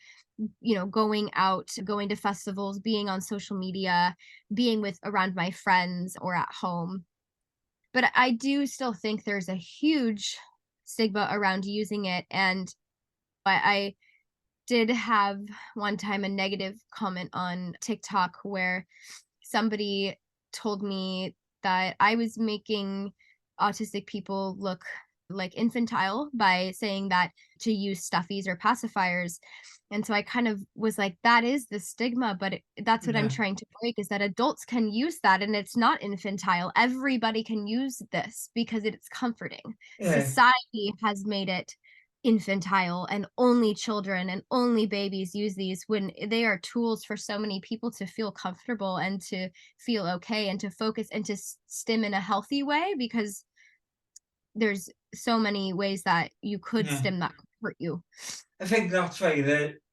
going out, going to festivals, being on social media, being with around my friends or at home. But I do still think there's a huge stigma around using it. And I did have one time a negative comment on TikTok where somebody told me that I was making autistic people look like infantile by saying that to use stuffies or pacifiers. And so I kind of was like, that is the stigma, but that's what I'm Yeah. trying to break, is that adults can use that and it's not infantile. Everybody can use this because it's comforting. Yeah. Society has made it infantile, and only children and only babies use these, when they are tools for so many people to feel comfortable and to feel okay and to focus and to stim in a healthy way, because there's so many ways that you could Yeah. stim that could hurt you. I think that's why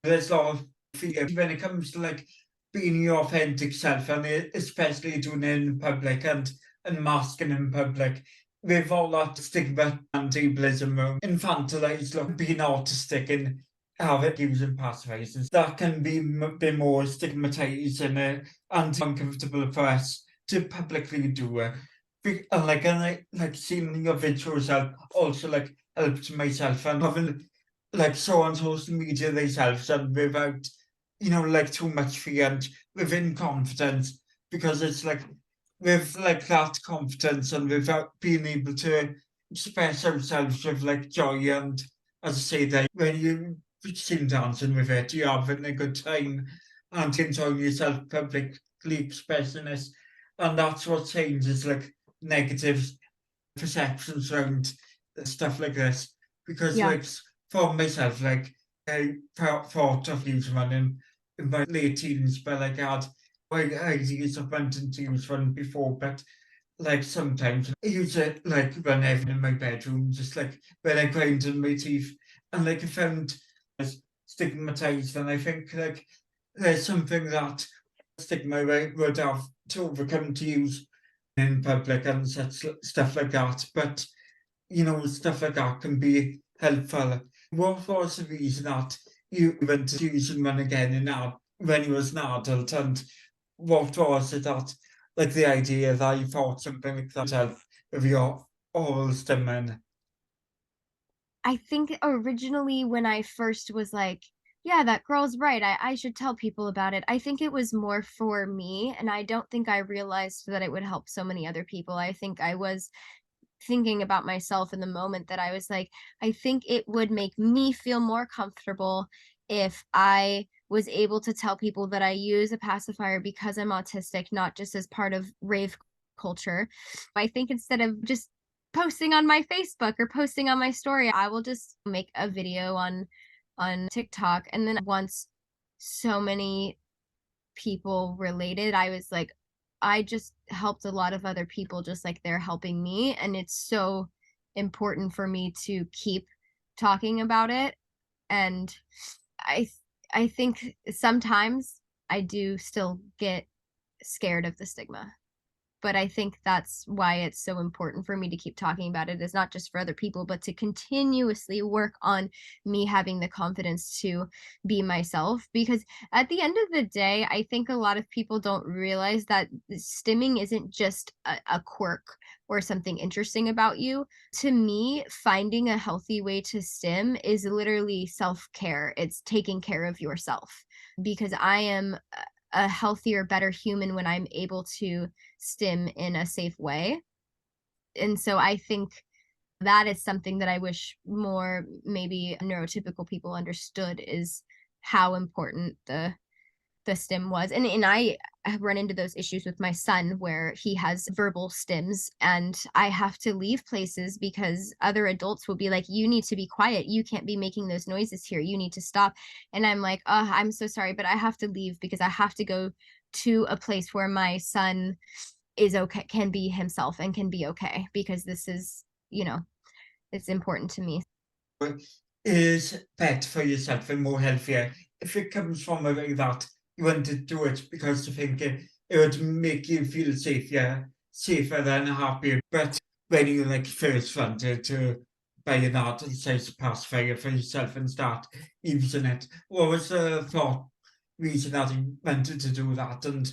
there's a lot of fear when it comes to like being your authentic self, and especially doing it in public and masking in public. With all that stigma and ableism around infantilized look, being autistic and having using pacifiers, that can be a bit more stigmatized and uncomfortable for us to publicly do it. And seeing your videos help also like helped myself, and having like so on social media themselves, and without like too much fear and within confidence, because it's like with like that confidence and without being able to express ourselves with like joy, and as I say that when you sing dancing with it, you're having a good time and enjoying yourself publicly expressing it, and that's what changes like negative perceptions around stuff like this. because Yeah. like for myself, like I thought of using one in my late teens, but like I used of wanting to use one before, but like sometimes I use it like whenever in my bedroom, just like when I grind in my teeth, and like I found stigmatized, and I think like there's something that stigma I would have to overcome to use in public and such stuff like that. But stuff like that can be helpful. What was the reason that you went to using one again when you was an adult, and what was it that, like the idea that you thought something like that help with your oral stomach? I think originally when I first was like, yeah, that girl's right. I should tell people about it. I think it was more for me. And I don't think I realized that it would help so many other people. I think I was thinking about myself in the moment that I was like, I think it would make me feel more comfortable if I was able to tell people that I use a pacifier because I'm autistic, not just as part of rave culture. I think instead of just posting on my Facebook or posting on my story, I will just make a video on TikTok. And then once so many people related, I was like, I just helped a lot of other people just like they're helping me. And it's so important for me to keep talking about it. And I I think sometimes I do still get scared of the stigma, but I think that's why it's so important for me to keep talking about it, is not just for other people, but to continuously work on me having the confidence to be myself. Because at the end of the day, I think a lot of people don't realize that stimming isn't just a quirk or something interesting about you. To me, finding a healthy way to stim is literally self care, it's taking care of yourself. Because I am a healthier, better human when I'm able to stim in a safe way. And so I think that is something that I wish more maybe neurotypical people understood, is how important the stim was. And I have run into those issues with my son where he has verbal stims and I have to leave places because other adults will be like, you need to be quiet, you can't be making those noises here, you need to stop. And I'm like, oh, I'm so sorry, but I have to leave because I have to go to a place where my son is okay, can be himself and can be okay, because this is, you know, it's important to me. Is better for yourself and more healthier if it comes from a way that you want to do it because you think it would make you feel safer than happier. But when you like first wanted to buy an adult size pacifier for yourself and start using it, what was the thought reason that you wanted to do that? And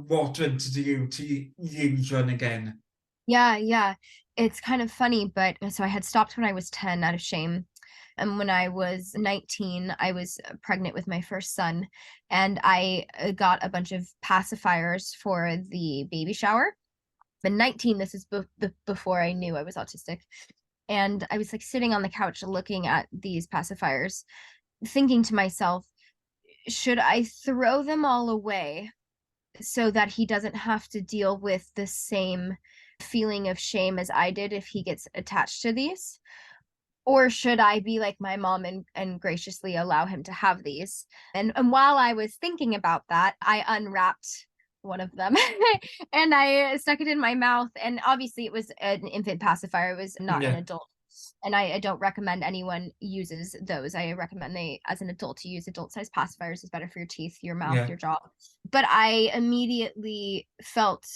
what wanted you to use one again? Yeah, yeah. It's kind of funny, but so I had stopped when I was 10 out of shame. And when I was 19, I was pregnant with my first son, and I got a bunch of pacifiers for the baby shower. But 19, this is before I knew I was autistic. And I was like sitting on the couch looking at these pacifiers, thinking to myself, should I throw them all away so that he doesn't have to deal with the same feeling of shame as I did if he gets attached to these? Or should I be like my mom and graciously allow him to have these? And while I was thinking about that, I unwrapped one of them and I stuck it in my mouth. And obviously it was an infant pacifier, it was not an Yeah, adult. And I don't recommend anyone uses those. I recommend they, as an adult, to use adult size pacifiers, is better for your teeth, your mouth, yeah, your jaw. But I immediately felt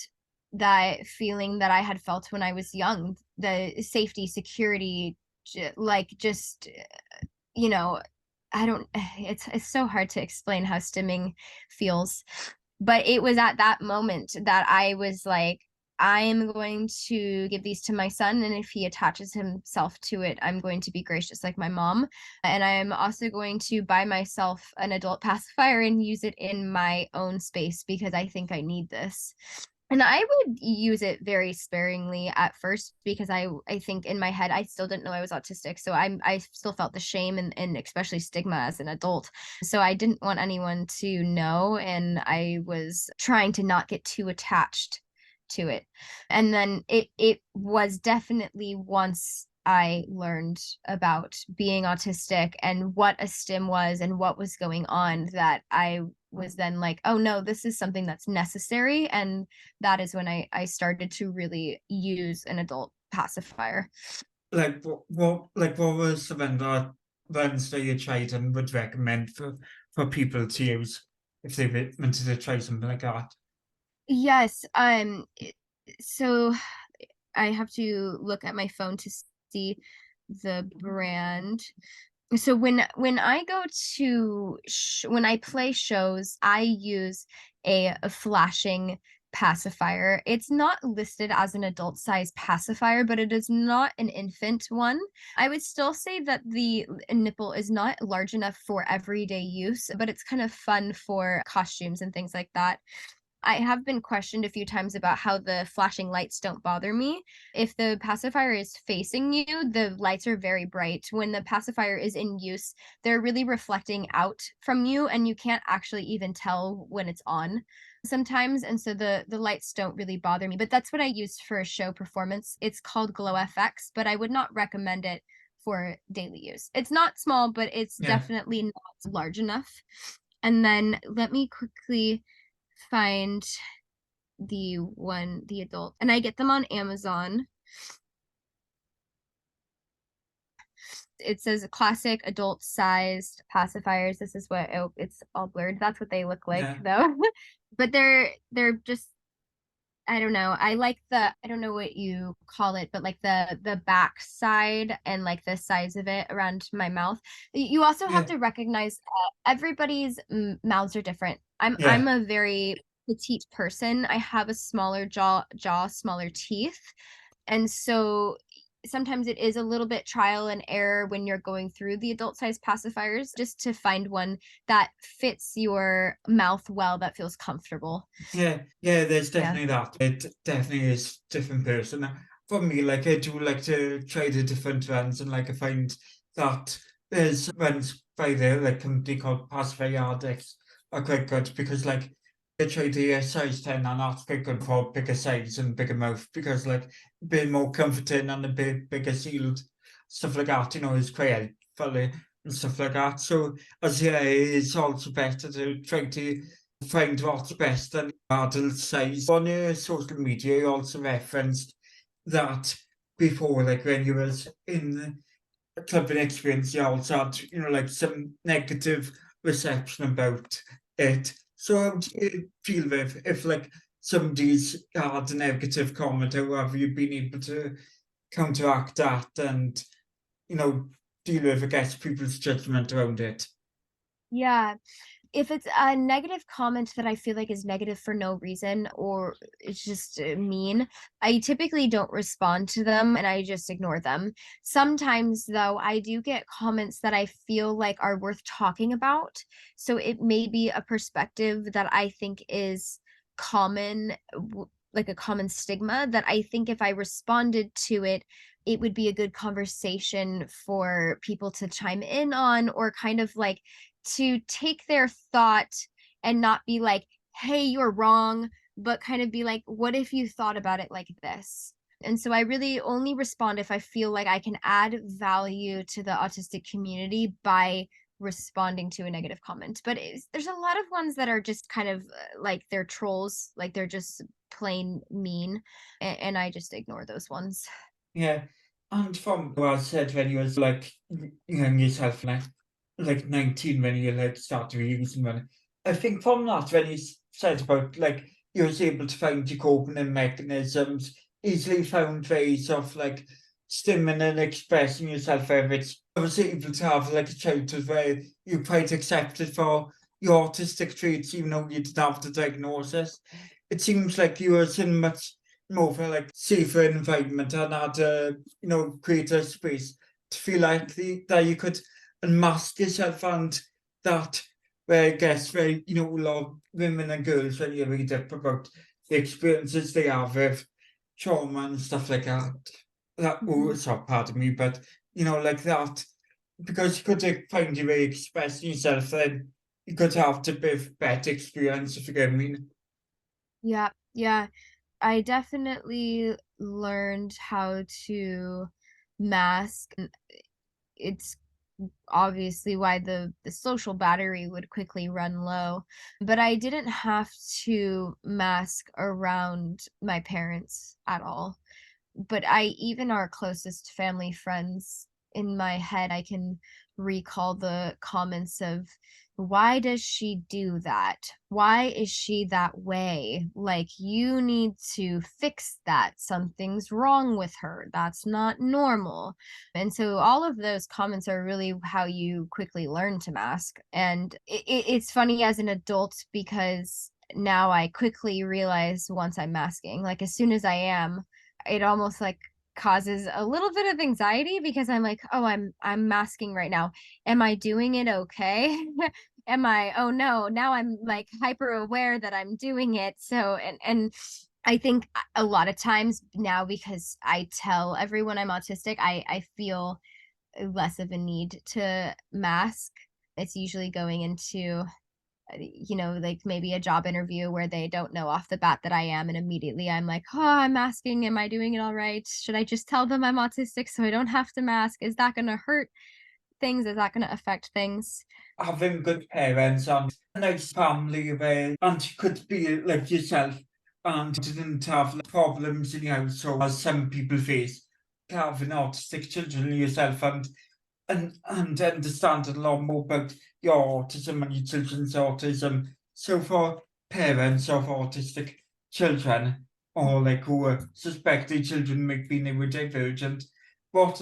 that feeling that I had felt when I was young, the safety, security, like just, you know, I don't, it's so hard to explain how stimming feels. But it was at that moment that I was like, I am going to give these to my son, and if he attaches himself to it, I'm going to be gracious like my mom. And I am also going to buy myself an adult pacifier and use it in my own space because I think I need this. And I would use it very sparingly at first because I think in my head I still didn't know I was autistic. So I still felt the shame and especially stigma as an adult. So I didn't want anyone to know, and I was trying to not get too attached to it. And then it was definitely once I learned about being autistic and what a stim was and what was going on, that I was then like, oh no, this is something that's necessary. And that is when I started to really use an adult pacifier. Like what was something that ones that you tried and would recommend for people to use if they wanted to try something like that? Yes. So I have to look at my phone to see the brand. So when I go to when I play shows, I use a flashing pacifier. It's not listed as an adult size pacifier, but it is not an infant one. I would still say that the nipple is not large enough for everyday use, but it's kind of fun for costumes and things like that. I have been questioned a few times about how the flashing lights don't bother me. If the pacifier is facing you, the lights are very bright. When the pacifier is in use, they're really reflecting out from you and you can't actually even tell when it's on sometimes. And so the lights don't really bother me. But that's what I use for a show performance. It's called Glow FX, but I would not recommend it for daily use. It's not small, but it's Yeah, definitely not large enough. And then let me quickly find the adult, and I get them on Amazon. It says classic adult sized pacifiers. This is what, oh, it's all blurred. That's what they look like yeah, though. But they're just, I don't know. I like I don't know what you call it, but like the back side and like the size of it around my mouth. You also have yeah, to recognize everybody's mouths are different. I'm yeah. a very petite person. I have a smaller jaw, smaller teeth. And so sometimes it is a little bit trial and error when you're going through the adult size pacifiers just to find one that fits your mouth well, that feels comfortable. Yeah, yeah, there's Yeah. definitely that. It definitely is different person. For me, like I do like to try the different ones, and like I find that there's ones by the like company called Pacify Ardex are quite good because like I try the size 10 and that's quite good for bigger size and bigger mouth because like a bit more comforting and a bit bigger sealed stuff like that, is quite helpful and stuff like that. So as yeah, it's also better to try to find what's best and adult size. On your social media, you also referenced that before, like when you was in the clubbing experience, you also had, like some negative reception about it. So how do you feel with if like somebody's had a negative comment, how have you been able to counteract that and, you know, deal with, I guess, people's judgment around it? Yeah. If it's a negative comment that I feel like is negative for no reason or it's just mean, I typically don't respond to them and I just ignore them. Sometimes, though, I do get comments that I feel like are worth talking about. So it may be a perspective that I think is common, like a common stigma, that I think if I responded to it, it would be a good conversation for people to chime in on, or kind of like to take their thought and not be like, hey, you're wrong, but kind of be like, what if you thought about it like this? And so I really only respond if I feel like I can add value to the autistic community by responding to a negative comment. But there's a lot of ones that are just kind of like they're trolls, like they're just plain mean, and I just ignore those ones. Yeah. And from what I said when you was like young yourself, like 19 when you like started using one. I think from that when you said about like you was able to find your coping mechanisms, easily found ways of like stimming and expressing yourself whether it's I was able to have like a childhood where you quite accepted for your autistic traits even though you didn't have the diagnosis. It seems like you was in much more of a like safer environment and had a greater space to feel like that you could unmask yourself and that where I guess where a lot of women and girls when you read up about the experiences they have with trauma and stuff like that. That Mhm. oh sorry, pardon me, but like that because you could find your way expressing yourself then you could have to bit better experience if you get what I mean. Yeah, yeah. I definitely learned how to mask. It's obviously why the social battery would quickly run low. But I didn't have to mask around my parents at all. But I even our closest family friends, in my head, I can recall the comments of, "Why does she do that? Why is she that way? Like, you need to fix that. Something's wrong with her. That's not normal." And so all of those comments are really how you quickly learn to mask. And it's funny as an adult because now I quickly realize once I'm masking, like as soon as I am, it almost like causes a little bit of anxiety because I'm like, "Oh, I'm masking right now. Am I doing it okay? Am I oh no, now I'm like hyper aware that I'm doing it." So and I think a lot of times now because I tell everyone I'm autistic, I feel less of a need to mask. It's usually going into like maybe a job interview where they don't know off the bat that I am. And immediately I'm like, "Oh, I'm asking, am I doing it all right? Should I just tell them I'm autistic so I don't have to mask? Is that going to hurt things? Is that going to affect things?" Having good parents and a nice family where and you could be like yourself and didn't have like, problems in your household as some people face. Having autistic children yourself and understand a lot more about your autism and your children's autism. So for parents of autistic children or like who suspect their children might be neurodivergent, what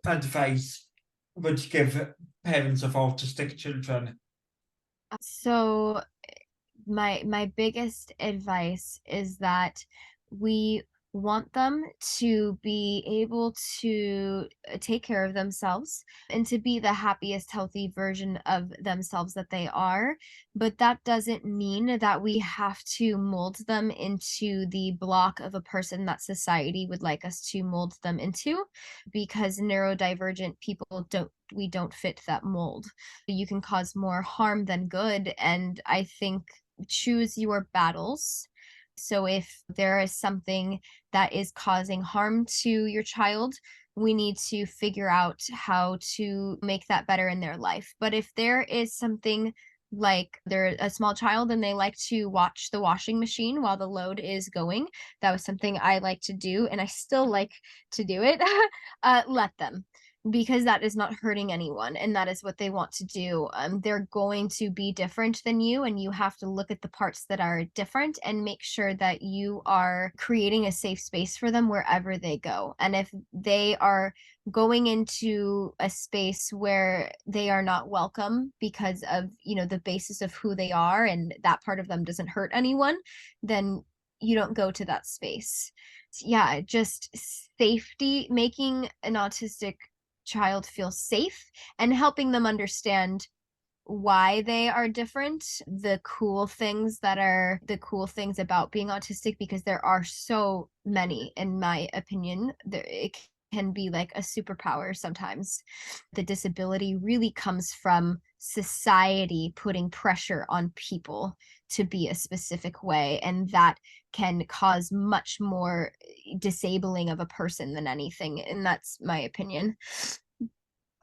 advice would you give parents of autistic children? So my biggest advice is that we want them to be able to take care of themselves and to be the happiest healthy version of themselves that they are, but that doesn't mean that we have to mold them into the block of a person that society would like us to mold them into, because neurodivergent people don't fit that mold. You can cause more harm than good, and I think choose your battles. So if there is something that is causing harm to your child, we need to figure out how to make that better in their life. But if there is something like they're a small child and they like to watch the washing machine while the load is going, that was something I like to do and I still like to do it. Let them, because that is not hurting anyone and that is what they want to do. They're going to be different than you, and you have to look at the parts that are different and make sure that you are creating a safe space for them wherever they go. And if they are going into a space where they are not welcome because of, the basis of who they are and that part of them doesn't hurt anyone, then you don't go to that space. Yeah, just safety, making an autistic child feel safe and helping them understand why they are different, the cool things about being autistic, because there are so many, in my opinion. It can be like a superpower sometimes. The disability really comes from society putting pressure on people to be a specific way, and that can cause much more disabling of a person than anything, and that's my opinion.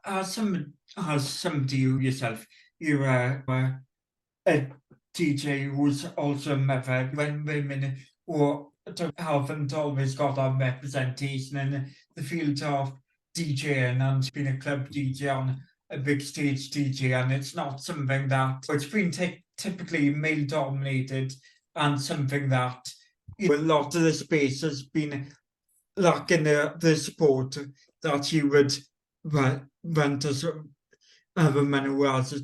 As somebody you yourself, you're a DJ who's also a mother, when women who haven't always got that representation in the field of DJing and being a club DJ on a big stage DJ, and it's not something that it's been typically male dominated and something that a lot of the space has been lacking the support that you would want as a man who has a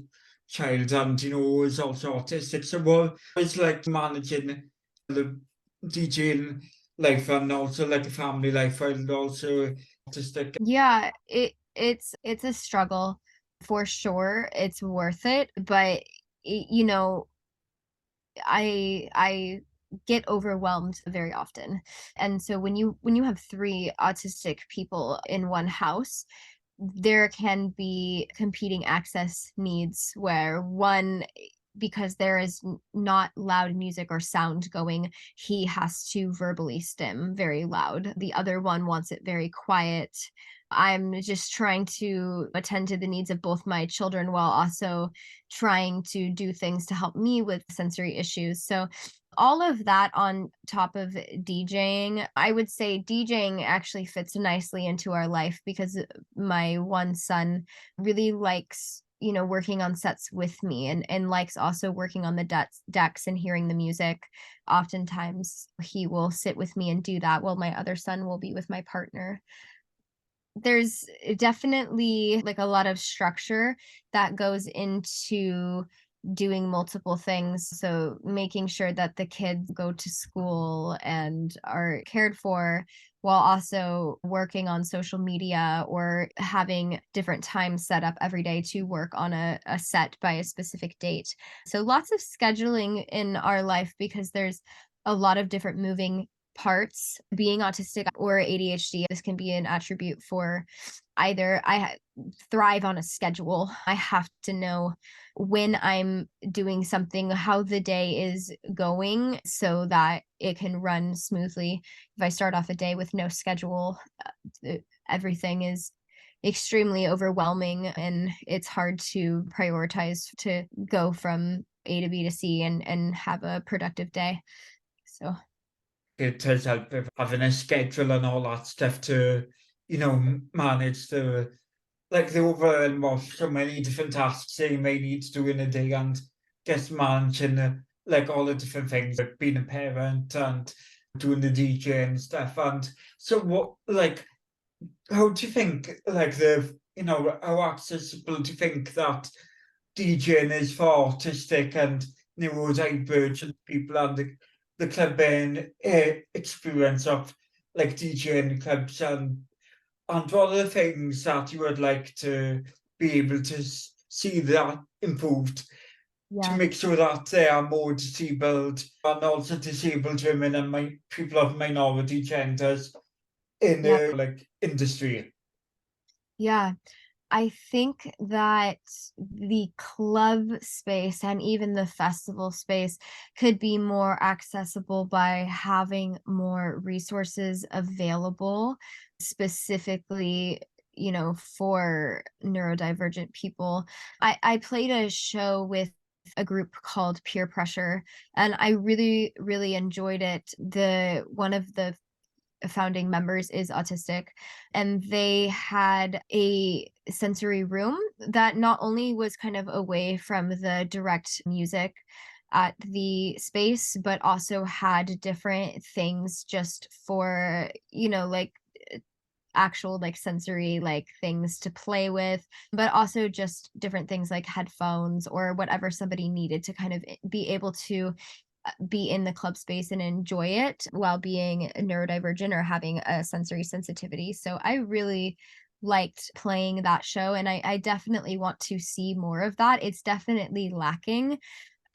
child and is also autistic. So what is like managing the DJing life and also like a family life and also autistic? Yeah, it's a struggle for sure. It's worth it, but y you know, I get overwhelmed very often. And so when you have 3 autistic people in one house, there can be competing access needs where one because there is not loud music or sound going, he has to verbally stim very loud. The other one wants it very quiet. I'm just trying to attend to the needs of both my children while also trying to do things to help me with sensory issues. So, all of that on top of DJing, I would say DJing actually fits nicely into our life because my one son really likes, working on sets with me, and likes also working on the decks and hearing the music. Oftentimes he will sit with me and do that while my other son will be with my partner. There's definitely like a lot of structure that goes into doing multiple things. So making sure that the kids go to school and are cared for while also working on social media or having different times set up every day to work on a set by a specific date. So lots of scheduling in our life because there's a lot of different moving parts. Being autistic or ADHD, this can be an attribute for either. Thrive on a schedule. I have to know when I'm doing something, how the day is going so that it can run smoothly. If I start off a day with no schedule, everything is extremely overwhelming and it's hard to prioritize to go from A to B to C and have a productive day. So It does help with having a schedule and all that stuff to, manage the like the overwhelm of so many different tasks they may need to do in a day and just managing like all the different things, like being a parent and doing the DJ and stuff. And so what like how do you think like how accessible do you think that DJing is for autistic and neurodivergent people and the clubbing experience of like DJing clubs and what are the things that you would like to be able to see that improved to yeah. make sure that they are more disabled and also disabled women and people of minority genders in Yeah. the like industry? Yeah. I think that the club space and even the festival space could be more accessible by having more resources available, specifically, for neurodivergent people. I played a show with a group called Peer Pressure, and I really, really enjoyed it. The one of the founding members is autistic, and they had a sensory room that not only was kind of away from the direct music at the space but also had different things just for like actual like sensory like things to play with, but also just different things like headphones or whatever somebody needed to kind of be able to be in the club space and enjoy it while being neurodivergent or having a sensory sensitivity. So I really liked playing that show, and I definitely want to see more of that. It's definitely lacking.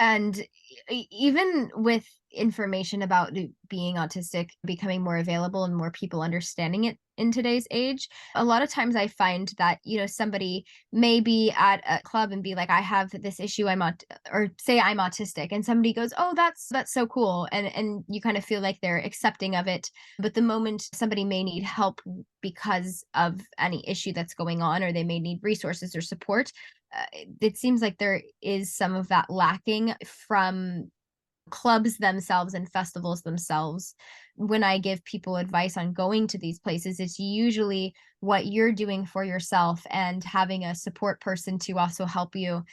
And even with information about being autistic becoming more available and more people understanding it in today's age, a lot of times I find that, somebody may be at a club and be like, I have this issue, or say I'm autistic, and somebody goes, oh, that's so cool. And you kind of feel like they're accepting of it. But the moment somebody may need help because of any issue that's going on, or they may need resources or support, it seems like there is some of that lacking from clubs themselves and festivals themselves. When I give people advice on going to these places, it's usually what you're doing for yourself and having a support person to also help you,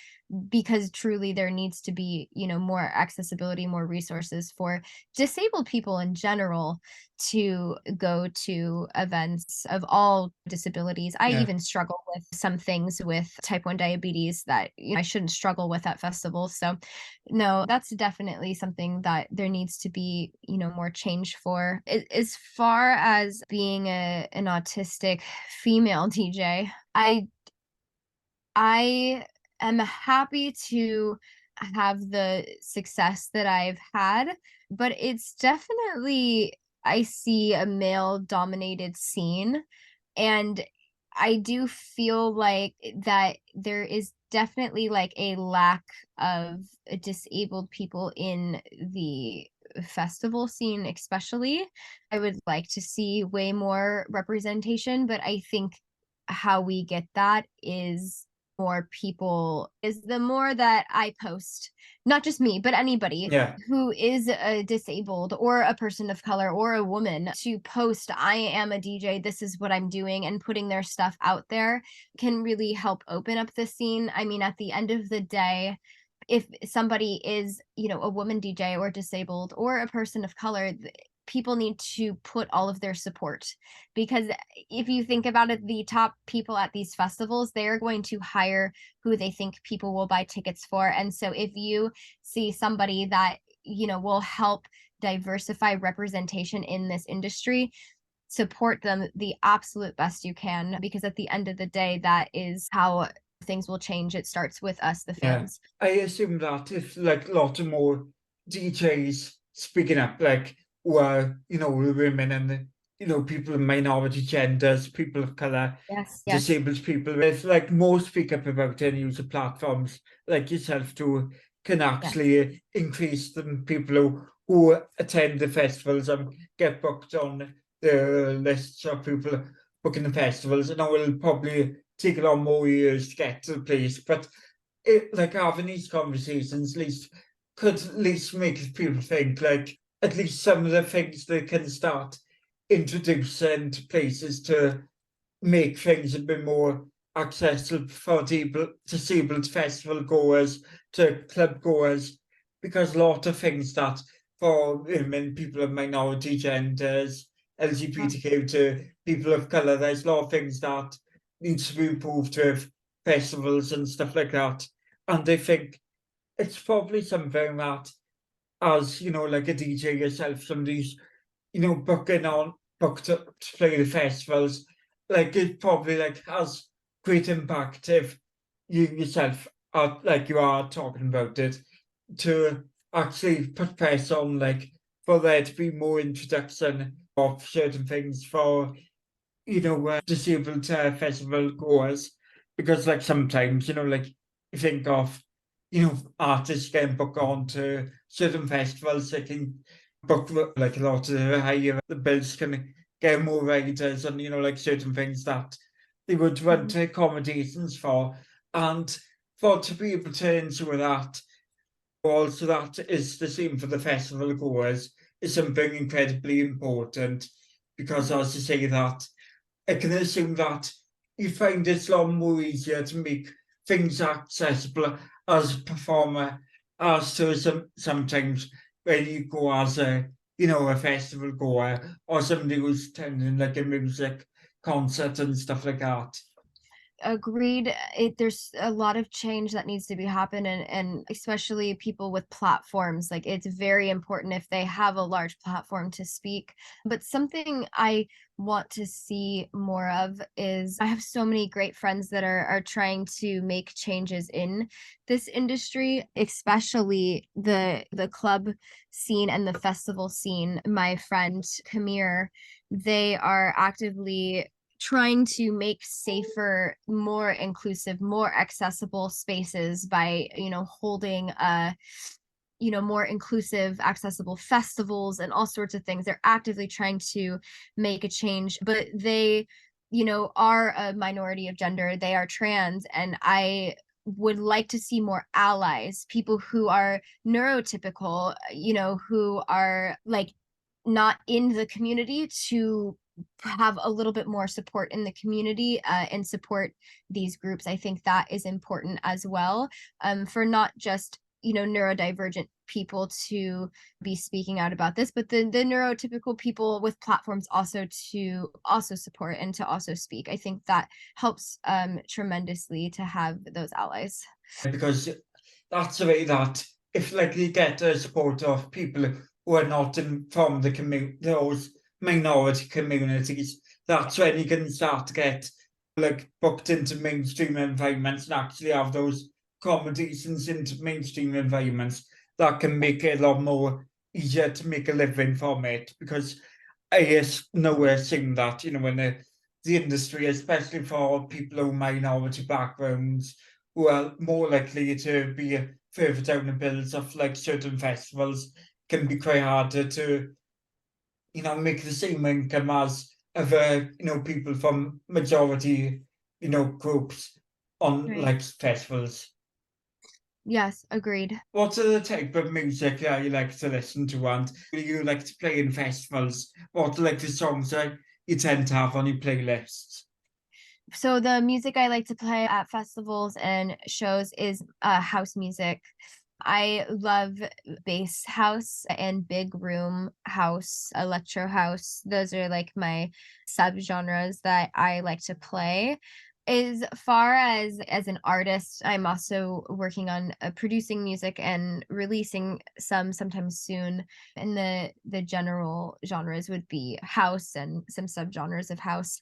because truly there needs to be, more accessibility, more resources for disabled people in general to go to events of all disabilities. I Yeah. even struggle with some things with type 1 diabetes that I shouldn't struggle with at festivals. So no, that's definitely something that there needs to be, more change for. As far as being an autistic female DJ, I am happy to have the success that I've had, but it's definitely, I see a male dominated scene, and I do feel like that there is definitely like a lack of disabled people in the festival scene, especially. I would like to see way more representation, but I think how we get that is more people, is the more that I post, not just me, but anybody Yeah. who is a disabled or a person of color or a woman to post, I am a DJ, this is what I'm doing, and putting their stuff out there can really help open up the scene. I mean, at the end of the day, if somebody is, a woman DJ or disabled or a person of color, people need to put all of their support, because if you think about it, the top people at these festivals, they're going to hire who they think people will buy tickets for. And so if you see somebody that, will help diversify representation in this industry, support them the absolute best you can, because at the end of the day, that is how things will change. It starts with us, the Yeah, fans. I assume that if like a lot of more DJs speaking up, like who are, women and, people of minority genders, people of color, Yes, yes, disabled people, if like more speak up about it and use the platforms like yourself to can yes. actually increase the people who attend the festivals and get booked on the lists of people booking the festivals. And it will probably take a lot more years to get to the place, but like having these conversations at least could at least make people think like at least some of the things they can start introducing to places to make things a bit more accessible for disabled festival goers to club goers, because a lot of things that for women, people of minority genders, LGBTQ to people of colour, there's a lot of things that needs to be improved with festivals and stuff like that. And I think it's probably something that, as like a DJ yourself, somebody's booking on booked to play the festivals, like it probably like has great impact if you yourself are like you are talking about it, to actually put press on like for there to be more introduction of certain things for disabled festival goers, because like sometimes like you think of artists getting booked on to certain festivals, they can book like a lot of higher the bills can get more riders and like certain things that they would rent Mhm. accommodations for, and for to be able to ensure that also that is the same for the festival goers is something incredibly important, because as you say that I can assume that you find it's a lot more easier to make things accessible as a performer, as to sometimes when you go as a a festival goer or somebody who's attending like a music concert and stuff like that. Agreed. There's a lot of change that needs to be happen, and especially people with platforms. Like, it's very important if they have a large platform to speak. But something I want to see more of is, I have so many great friends that are trying to make changes in this industry, especially the club scene and the festival scene. My friend Kamir, they are actively trying to make safer, more inclusive, more accessible spaces by, holding more inclusive, accessible festivals and all sorts of things. They're actively trying to make a change, but they, are a minority of gender. They are trans, and I would like to see more allies, people who are neurotypical, who are like not in the community, to have a little bit more support in the community, and support these groups. I think that is important as well, for not just neurodivergent people to be speaking out about this, but the neurotypical people with platforms also to also support and to also speak. I think that helps tremendously to have those allies. Because that's the way that if like you get the support of people who are not from the community, those minority communities, that's when you can start to get like booked into mainstream environments and actually have those accommodations into mainstream environments that can make it a lot more easier to make a living from it. Because I know we're seeing that, when the industry, especially for people who minority backgrounds, who are more likely to be further down the bills of like certain festivals can be quite harder to, make the same income as other, people from majority, groups on Right. like festivals. Yes, agreed. What are the type of music that you like to listen to, and do you like to play in festivals? What are like the songs that you tend to have on your playlists? So the music I like to play at festivals and shows is house music. I love bass house and big room house, electro house. Those are like my subgenres that I like to play. As far as an artist, I'm also working on producing music and releasing some sometime soon. And the general genres would be house and some subgenres of house.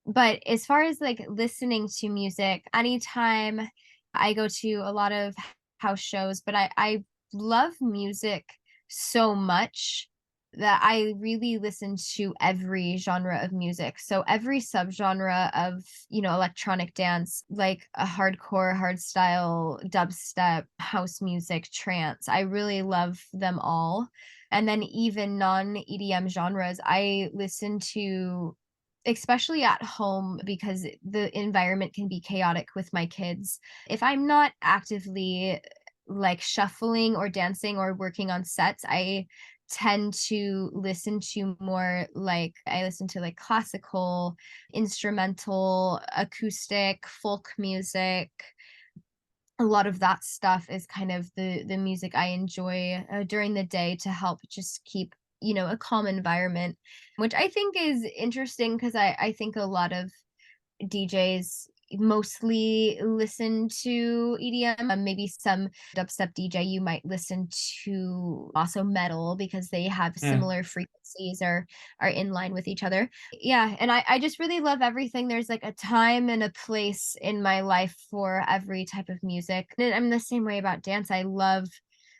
But as far as, like, listening to music, anytime I go to a lot of house shows, but I love music so much that I really listen to every genre of music. So every subgenre of, electronic dance, like a hardcore, hardstyle, dubstep, house music, trance, I really love them all. And then even non-EDM genres, I listen to especially at home because the environment can be chaotic with my kids. If I'm not actively like shuffling or dancing or working on sets, I tend to listen to more like I listen to like classical, instrumental, acoustic, folk music. A lot of that stuff is kind of the music I enjoy during the day to help just keep a calm environment, which I think is interesting because I think a lot of DJs mostly listen to EDM. Maybe some dubstep DJ you might listen to also metal because they have Yeah, similar frequencies or are in line with each other. Yeah, and I just really love everything. There's like a time and a place in my life for every type of music. And I'm the same way about dance. I love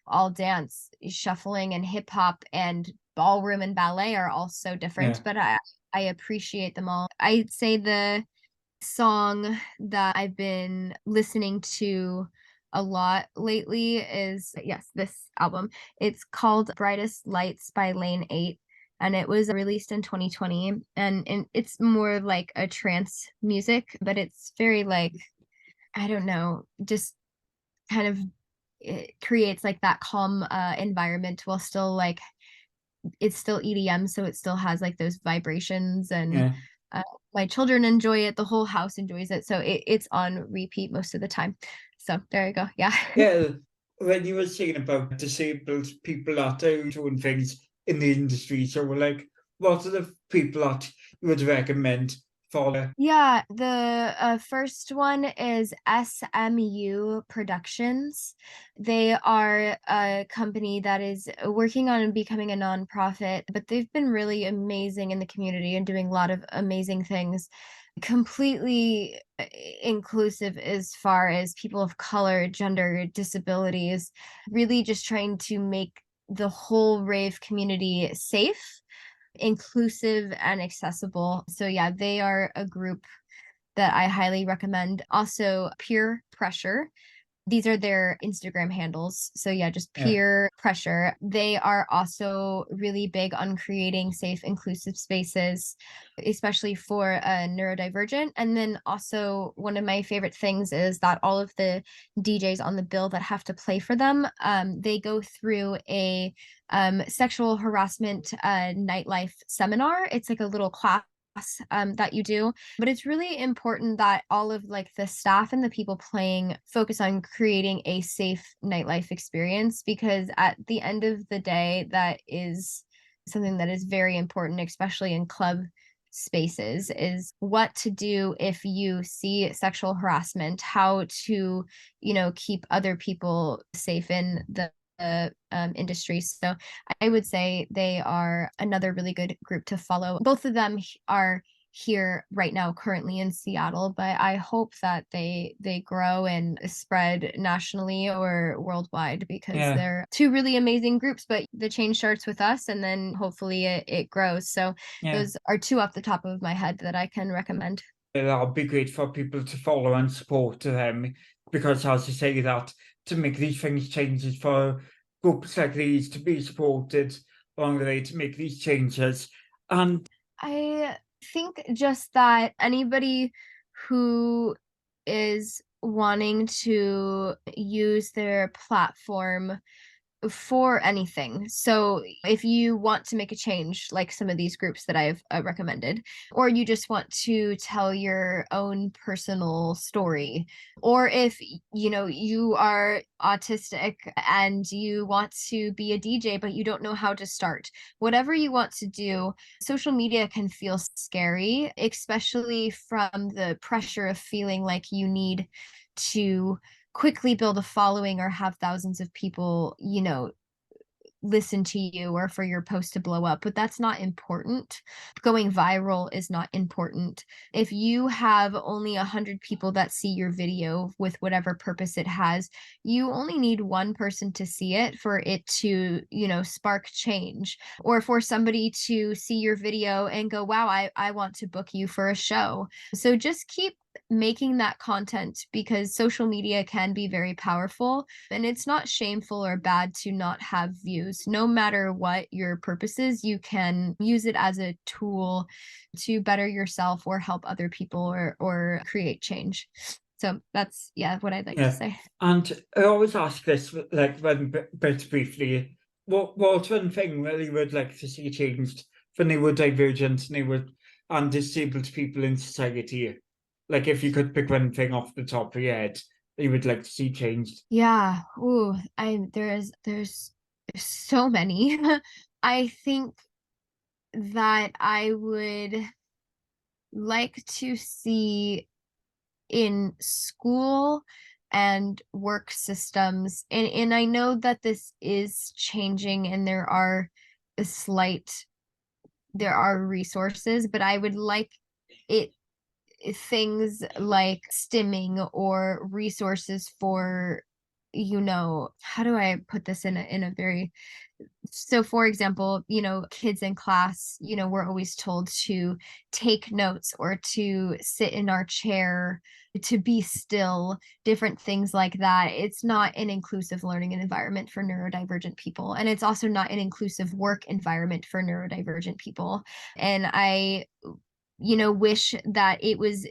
all dance, shuffling and hip hop and ballroom and ballet are all so different, yeah, but I appreciate them all. I'd say the song that I've been listening to a lot lately is yes, this album. It's called Brightest Lights by Lane 8 and it was released in 2020 and it's more like a trance music, but it's very like I don't know, just kind of it creates like that calm environment while still like it's still EDM, so it still has like those vibrations and yeah. uh, my children enjoy it. The whole house enjoys it, so it's on repeat most of the time. So there you go. Yeah. Yeah, when you were saying about disabled people that are doing things in the industry, so like, what are the people that you would recommend for Yeah, the first one is SMU Productions. They are a company that is working on becoming a nonprofit, but they've been really amazing in the community and doing a lot of amazing things. Completely inclusive as far as people of color, gender, disabilities, really just trying to make the whole rave community safe, inclusive and accessible. So yeah, they are a group that I highly recommend. Also, Peer Pressure. These are their Instagram handles. So yeah, just yeah, peer pressure. They are also really big on creating safe, inclusive spaces, especially for neurodivergent. And then also one of my favorite things is that all of the DJs on the bill that have to play for them, they go through a sexual harassment nightlife seminar. It's like a little class that you do, but it's really important that all of like the staff and the people playing focus on creating a safe nightlife experience because at the end of the day that is something that is very important, especially in club spaces, is what to do if you see sexual harassment, how to keep other people safe in the industry. So I would say they are another really good group to follow. Both of them are here right now currently in Seattle, but I hope that they grow and spread nationally or worldwide because yeah, they're two really amazing groups, but the change starts with us and then hopefully it grows. So yeah. those are two off the top of my head that I can recommend. That'll be great for people to follow and support them. because as you say that to make these things changes for groups like these to be supported along the way to make these changes. And I think just that anybody who is wanting to use their platform for anything. So if you want to make a change, like some of these groups that I've recommended, or you just want to tell your own personal story, or if you are autistic and you want to be a DJ but you don't know how to start, whatever you want to do, social media can feel scary, especially from the pressure of feeling like you need to quickly build a following or have thousands of people, listen to you or for your post to blow up, but that's not important. Going viral is not important. If you have only 100 people that see your video with whatever purpose it has, you only need one person to see it for it to, spark change, or for somebody to see your video and go, wow, I want to book you for a show. So just keep making that content, because social media can be very powerful, and it's not shameful or bad to not have views. No matter what your purpose is, you can use it as a tool to better yourself or help other people, or create change. So that's, yeah, what I'd like to yeah, say. and I always ask this, like one bit briefly, what's one thing that you would like to see changed for neurodivergent, and disabled people in society? Like if you could pick one thing off the top of your head that you would like to see changed. Yeah. Ooh, there's so many. I think that I would like to see in school and work systems, and I know that this is changing and a slight there are resources, but I would like it things like stimming or resources for, how do I put this in a very, so for example, kids in class, we're always told to take notes or to sit in our chair, to be still, different things like that. It's not an inclusive learning environment for neurodivergent people, and it's also not an inclusive work environment for neurodivergent people. And I wish that it was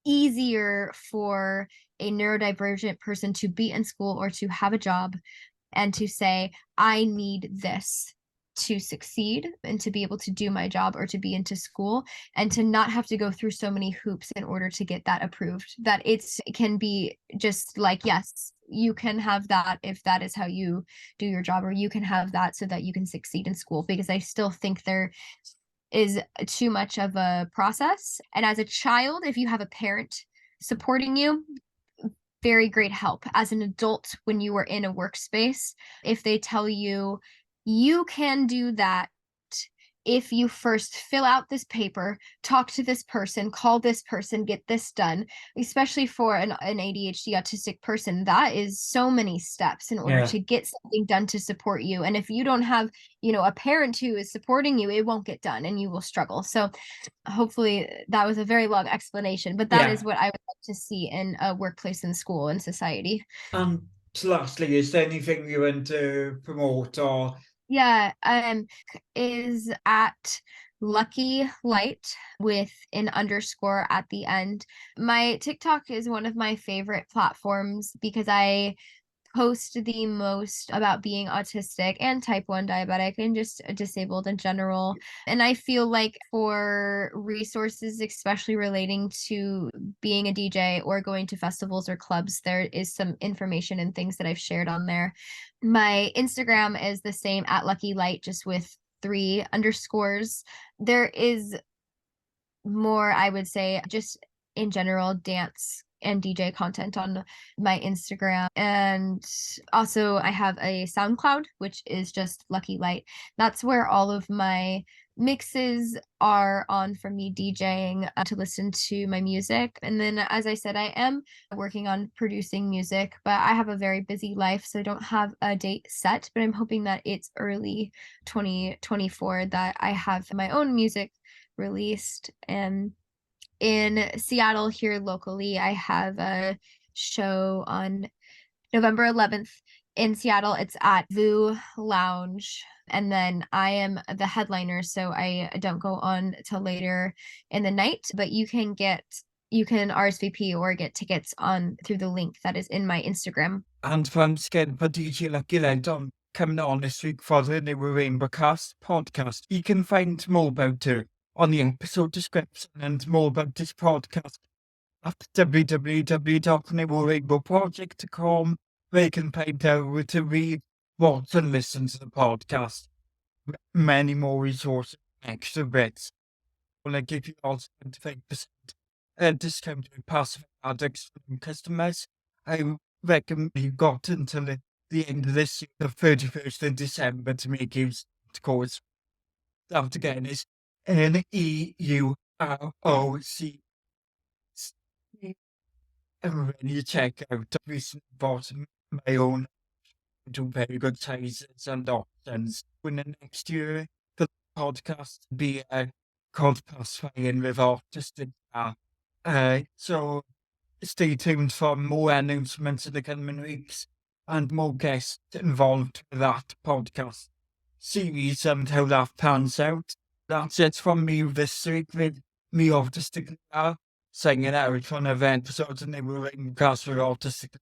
easier for a neurodivergent person to be in school or to have a job and to say, I need this to succeed and to be able to do my job or to be into school, and to not have to go through so many hoops in order to get that approved. That it can be just like, yes, you can have that if that is how you do your job, or you can have that so that you can succeed in school, because I still think there is too much of a process. And as a child, if you have a parent supporting you, very great help. As an adult, when you are in a workspace, if they tell you, you can do that if you first fill out this paper, talk to this person, call this person, get this done, especially for an ADHD autistic person, that is so many steps in order Yeah, to get something done to support you. And if you don't have, a parent who is supporting you, it won't get done and you will struggle. So hopefully that was a very long explanation, but that yeah. is what I would like to see in a workplace and school and society. And lastly, is there anything you want to promote or Yeah, is at Lucky Light with an underscore at the end. My TikTok is one of my favorite platforms because I post the most about being autistic and type 1 diabetic and just disabled in general. And I feel like for resources, especially relating to being a DJ or going to festivals or clubs, there is some information and things that I've shared on there. My Instagram is the same, at Lucky Light, just with 3 underscores. There is more, I would say, just in general, dance and DJ content on my Instagram. And also I have a SoundCloud, which is just Lucky Light. That's where all of my mixes are on from me DJing, to listen to my music. And then, as I said, I am working on producing music, but I have a very busy life, so I don't have a date set, but I'm hoping that it's early 2024 that I have my own music released. And in Seattle here locally, I have a show on November 11th in Seattle. It's at VU Lounge. And then I am the headliner, so I don't go on till later in the night. But you can RSVP or get tickets on through the link that is in my Instagram. And once again, for DJ Lucky London coming on this week for the New Rainbow Cast podcast. You can find more about her on the episode description and more about this podcast at www.newrainbowproject.com, where you can find out where to read, watch and listen to the podcast. Many more resources and extra bits. I want to give you also 25% discount to passive addicts from customers. I recommend you got until the end of this year, the 31st of December, to make use of the course. That again is NEUROC. And when you check out, I recently bought my own to very good sizes and options. In the next year, the podcast will be called Pathfinding with Autistic. So stay tuned for more announcements in the coming weeks and more guests involved with that podcast series and how that pans out. That's it from me this week with me, Autistically Aar, signing out on an episode of the Raving with Autistic.